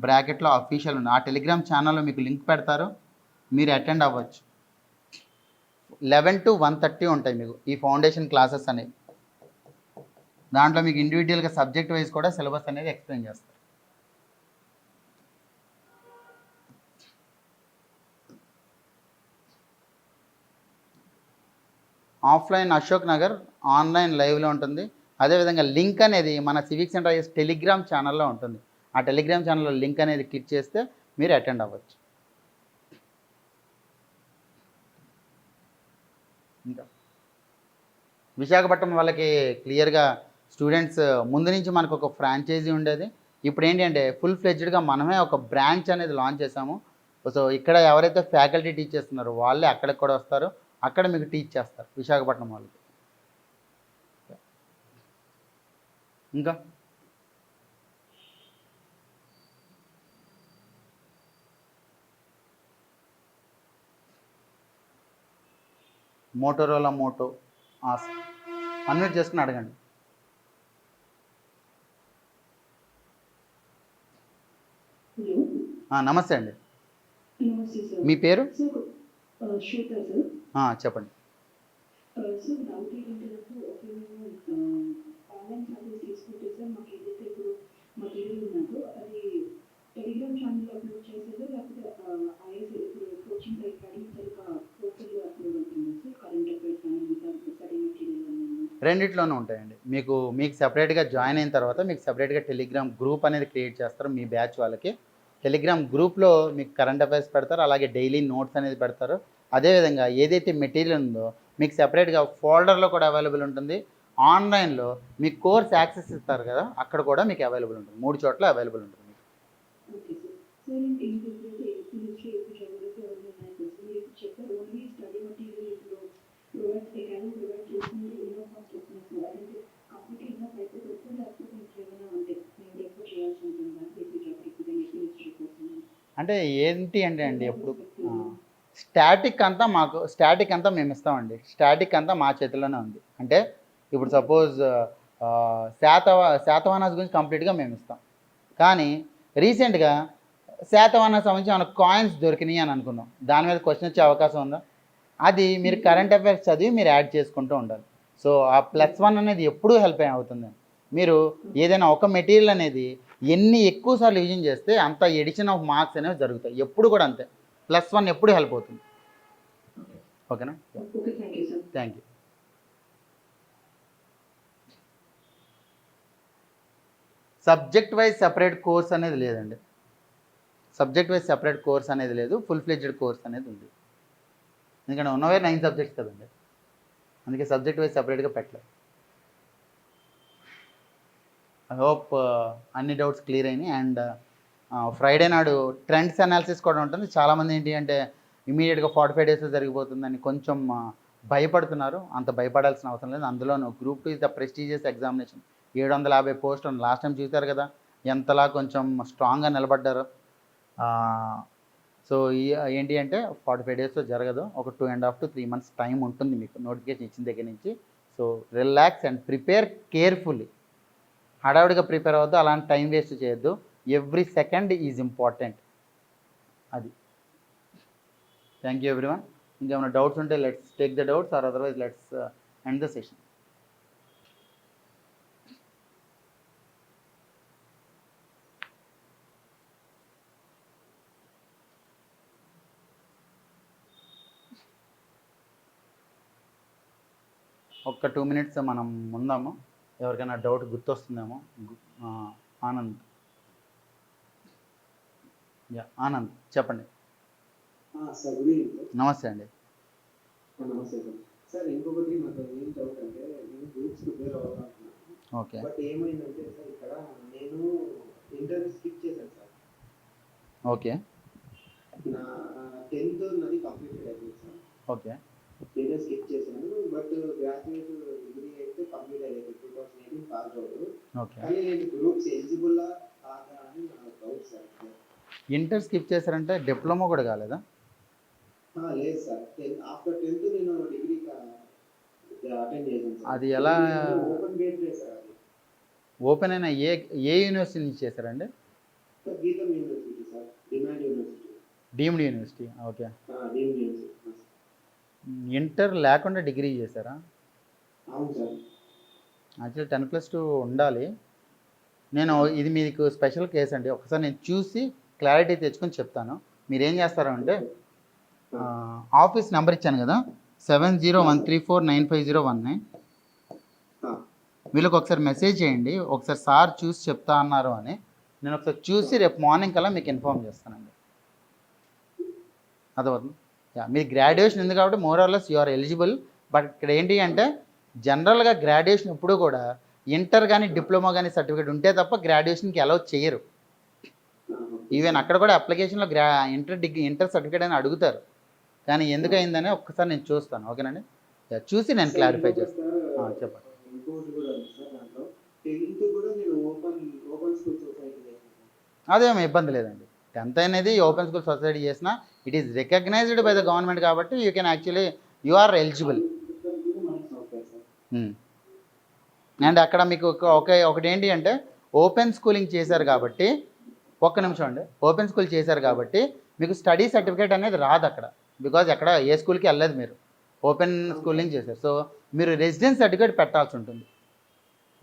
బ్రాకెట్లో అఫీషియల్ ఉంది. ఆ టెలిగ్రామ్ ఛానల్లో మీకు లింక్ పెడతారు, మీరు అటెండ్ అవ్వచ్చు. 11 to 1:30 ఉంటాయి మీకు ఈ ఫౌండేషన్ క్లాసెస్ అనేవి. దాంట్లో మీకు ఇండివిజువల్గా సబ్జెక్ట్ వైజ్ కూడా సిలబస్ అనేది ఎక్స్ప్లెయిన్ చేస్తారు. ఆఫ్లైన్ అశోక్ నగర్, ఆన్లైన్ లైవ్లో ఉంటుంది. అదేవిధంగా లింక్ అనేది మన సివిక్ సెంటర్ ఐఎస్ టెలిగ్రామ్ ఛానల్లో ఉంటుంది. ఆ టెలిగ్రామ్ ఛానల్లో లింక్ అనేది క్లిక్ చేస్తే మీరు అటెండ్ అవ్వచ్చు. ఇంకా విశాఖపట్నం వాళ్ళకి క్లియర్గా స్టూడెంట్స్ ముందు నుంచి మనకు ఒక ఫ్రాంచైజీ ఉండేది. ఇప్పుడు ఏంటంటే ఫుల్ ఫ్లెడ్జ్డ్గా మనమే ఒక బ్రాంచ్ అనేది లాంచ్ చేసాము. సో ఇక్కడ ఎవరైతే ఫ్యాకల్టీ టీచ్ చేస్తున్నారో వాళ్ళే అక్కడికి కూడా వస్తారు, అక్కడ మీకు టీచ్ చేస్తారు విశాఖపట్నం వాళ్ళకి. ఇంకా మోటోరోలా మోటో అన్మ్యూట్ చేసుకుని అడగండి. హలో నమస్తే అండి. నమస్తే సార్. మీ పేరు? శ్వేత సార్. చెప్పండి. సార్ డౌట్ ఏంటంటే నాకు ఒకవేళ ఆన్లైన్ క్లాసెస్ తీసుకుంటే సార్ మాకు ఏదైతే ఇప్పుడు మటీరియల్ ఉన్నదో అది టెలిగ్రామ్ ఛానల్లో అప్లోడ్ చేసేదో లేకపోతే ఐఎస్ ఇప్పుడు కోచింగ్ అడిగిన తర్వాత పోర్టల్లో అప్లోడ్ అవుతుంది సార్ కరెంట్ అఫైర్స్ కానీ మిగతా స్టడీ మెటీరియల్ అన్నీ రెండిట్లోనూ ఉంటాయండి. మీకు సెపరేట్గా జాయిన్ అయిన తర్వాత మీకు సెపరేట్గా టెలిగ్రామ్ గ్రూప్ అనేది క్రియేట్ చేస్తారు. మీ బ్యాచ్ వాళ్ళకి టెలిగ్రామ్ గ్రూప్లో మీకు కరెంట్ అఫైర్స్ పెడతారు, అలాగే డైలీ నోట్స్ అనేది పెడతారు. అదేవిధంగా ఏదైతే మెటీరియల్ ఉందో మీకు సెపరేట్గా ఫోల్డర్లో కూడా అవైలబుల్ ఉంటుంది. ఆన్లైన్లో మీకు కోర్స్ యాక్సెస్ ఇస్తారు కదా, అక్కడ కూడా మీకు అవైలబుల్ ఉంటుంది. 3 చోట్ల అవైలబుల్ ఉంటుంది. Okay sir. సార్ ఏంటంటే ఏపీ నుంచి ఏపీ జనరల్కి ఎవరైనా ఉన్నాయి సార్ మీరు చెప్పారు ఓన్లీ స్టడీ మెటీరియల్ ఇప్పుడు ప్రొవైడ్ చేస్తుంది ఎన్నో కాస్ట్ వస్తుంది సార్ అదంటే కంప్లీట్ ఎన్నో అయితే వస్తుంది లేకపోతే ఇంకేమైనా అంటే మేము రెఫర్ చేయాల్సి ఉంటుంది కదా ఏపీ జాబ్కి ఏపీ హిస్టరీ కోసం అంటే ఏంటి అంటే అండి ఎప్పుడు స్టాటిక్ అంతా మేము ఇస్తామండి. స్టాటిక్ అంతా మా చేతిలోనే ఉంది. అంటే ఇప్పుడు సపోజ్ శాతవాహనాస్ గురించి కంప్లీట్గా మేము ఇస్తాం. కానీ రీసెంట్గా శాతవాహనాస్ సంబంధించి మనకు కాయిన్స్ దొరికినాయి అని అనుకుందాం, దాని మీద క్వశ్చన్ వచ్చే అవకాశం ఉందా? అది మీరు కరెంట్ అఫైర్స్ చదివి మీరు యాడ్ చేసుకుంటూ ఉండాలి. సో ఆ +1 అనేది ఎప్పుడూ హెల్ప్ అవుతుంది. మీరు ఏదైనా ఒక మెటీరియల్ అనేది ఎన్ని ఎక్కువ సార్లు రివిజన్ చేస్తే అంత ఎడిషన్ ఆఫ్ మార్క్స్ అనేవి జరుగుతాయి. ఎప్పుడు కూడా అంతే. +1 ఎప్పుడు హెల్ప్ అవుతుంది. ఓకేనా? Okay thank you sir. Thank you. Subject wise separate course అనేది లేదండి. సబ్జెక్ట్ వైజ్ సెపరేట్ కోర్స్ అనేది లేదు. ఫుల్ ఫ్లెడ్జ్డ్ కోర్స్ అనేది ఉంది. ఎందుకంటే ఉన్నవే 9 సబ్జెక్ట్స్ కదండి, అందుకే సబ్జెక్ట్ వైజ్ సెపరేట్గా పెట్టలేదు. ఐ హోప్ అన్ని డౌట్స్ క్లియర్ అయినాయి. అండ్ ఫ్రైడే నాడు ట్రెండ్స్ అనాలిసిస్ కూడా ఉంటుంది. చాలామంది ఏంటి అంటే ఇమీడియట్గా 45 డేస్లో జరిగిపోతుందని కొంచెం భయపడుతున్నారు. అంత భయపడాల్సిన అవసరం లేదు. అందులోనూ group 2 is the prestigious examination. 750 పోస్టులు లాస్ట్ టైం చూశారు కదా ఎంతలా కొంచెం స్ట్రాంగ్గా నిలబడ్డారు. సో ఏంటి అంటే 45 డేస్లో జరగదు. ఒక 2.5 to 3 months టైం ఉంటుంది మీకు నోటిఫికేషన్ ఇచ్చిన దగ్గర నుంచి. So relax and prepare carefully. హడావుడిగా ప్రిపేర్ అవ్వద్దు, అలాంటి టైం వేస్ట్ చేయొద్దు. Every second is important. అది. Thank you everyone. ఇంకేమైనా డౌట్స్ ఉంటే let's take the doubts or otherwise let's end the session. ఒక్క 2 minutes మనం ఉందాము. ఎవరికైనా డౌట్ గుర్తొస్తుందేమో. ఆనంద్. ఆనంద్ చెప్పండి. Sir good evening sir. నమస్తే అండి. నమస్తే సార్. సార్ ఇంకొకటి నాకు ఏం డౌట్ అంటే నేను గ్రూప్స్ ప్రిపేర్ అవ్వాలనుకున్నాను. ఓకే. బట్ ఏమైందంటే సార్ ఇక్కడ నేను ఇంటర్వ్యూ స్కిప్ చేశాను సార్. ఓకే. నా 10th నాది కంప్లీటెడ్ అయిపోయింది సార్. ఓకే. ఇంటర్వ్యూ స్కిప్ చేశాను. బట్ గ్రాడ్యుయేట్ డిగ్రీ అయితే కంప్లీట్ అయ్యేది 2018 పాస్ అవుట్. ఓకే. కానీ నేను గ్రూప్స్ ఎలిజిబుల్ కాదా అని నా డౌట్ సార్. ఇంటర్ స్కిప్ చేశారంటే డిప్లొమా కూడా కాలేదా? లేదు సార్. ఆఫ్టర్ 10th నేను డిగ్రీ అటెండ్ చేశాను సార్. అది ఎలా ఓపెన్ గేట్ సార్. అది ఓపెన్ అయినా ఏ యూనివర్సిటీ నుంచి చేశారండి? గీతం university sir. Demand university. Deemed university. Okay. Deemed university. Inter లేకుండా డిగ్రీ చేశారా? అవును సార్. యాక్చువల్లీ 10+2 ఉండాలి. నేను ఇది మీకు స్పెషల్ కేసు అండి. ఒకసారి నేను చూసి క్లారిటీ తెచ్చుకొని చెప్తాను. మీరు ఏం చేస్తారో అంటే ఆఫీస్ నెంబర్ ఇచ్చాను కదా 7013495019, వీళ్ళకి ఒకసారి మెసేజ్ చేయండి. ఒకసారి సార్ చూసి చెప్తా అన్నారు అని. నేను ఒకసారి చూసి రేపు మార్నింగ్ కల్లా మీకు ఇన్ఫార్మ్ చేస్తానండి. అదవుతుంది. మీ గ్రాడ్యుయేషన్ ఉంది కాబట్టి మోరార్లెస్ యు ఆర్ ఎలిజిబుల్. బట్ ఇక్కడ ఏంటి అంటే జనరల్గా గ్రాడ్యుయేషన్ ఎప్పుడు కూడా ఇంటర్ కానీ డిప్లొమా కానీ సర్టిఫికేట్ ఉంటే తప్ప గ్రాడ్యుయేషన్కి అలౌ చేయరు. ఈవెన్ అక్కడ కూడా అప్లికేషన్లో ఇంటర్ సర్టిఫికేట్ అని అడుగుతారు. కానీ ఎందుకు అయిందని ఒక్కసారి నేను చూస్తాను. ఓకేనండి? చూసి నేను క్లారిఫై చేస్తాను. చెప్పండి. ఇంకోటి కూడా ఉంది సార్. దాంట్లో 10th కూడా నేను ఓపెన్ స్కూల్ సొసైటీ చేశాను. అదేమీ ఇబ్బంది లేదండి. 10th అనేది ఓపెన్ స్కూల్ సొసైటీ చేసినా it is recognized by the government కాబట్టి you can actually you are eligible. అండ్ అక్కడ మీకు ఒకటి ఏంటి అంటే ఓపెన్ స్కూలింగ్ చేశారు కాబట్టి, ఒక్క నిమిషం అండి, ఓపెన్ స్కూల్ చేశారు కాబట్టి మీకు స్టడీ సర్టిఫికేట్ అనేది రాదు అక్కడ, బికాజ్ అక్కడ ఏ స్కూల్కి వెళ్ళలేదు మీరు, ఓపెన్ స్కూలింగ్ చేశారు. సో మీరు రెసిడెన్స్ సర్టిఫికేట్ పెట్టాల్సి ఉంటుంది,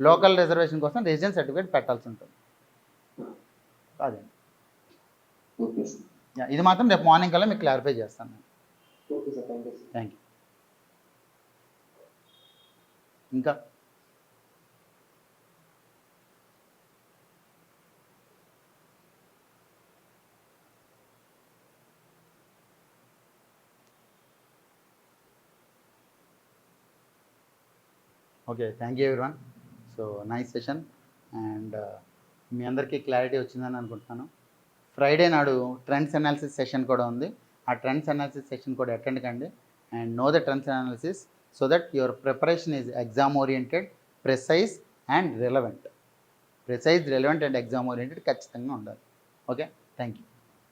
లోకల్ రిజర్వేషన్ కోసం రెసిడెన్స్ సర్టిఫికేట్ పెట్టాల్సి ఉంటుంది. అదే ఓకే సార్. ఇది మాత్రం రేపు మార్నింగ్ కల్లా మీకు క్లారిఫై చేస్తాను నేను. Okay sir, thank you sir. Thank you. ఇంకా okay, thank you everyone. So nice session and మీ అందరికీ క్లారిటీ వచ్చిందని అనుకుంటున్నాను. ఫ్రైడే నాడు ట్రెండ్స్ అనాలిసిస్ సెషన్ కూడా ఉంది. ఆ ట్రెండ్స్ అనాలిసిస్ సెషన్ కూడా అటెండ్ కండి and know the trends analysis so that your preparation is exam oriented, ప్రెసైజ్ and relevant. ప్రెసైజ్, relevant and exam oriented ఖచ్చితంగా ఉండాలి. Okay, thank you.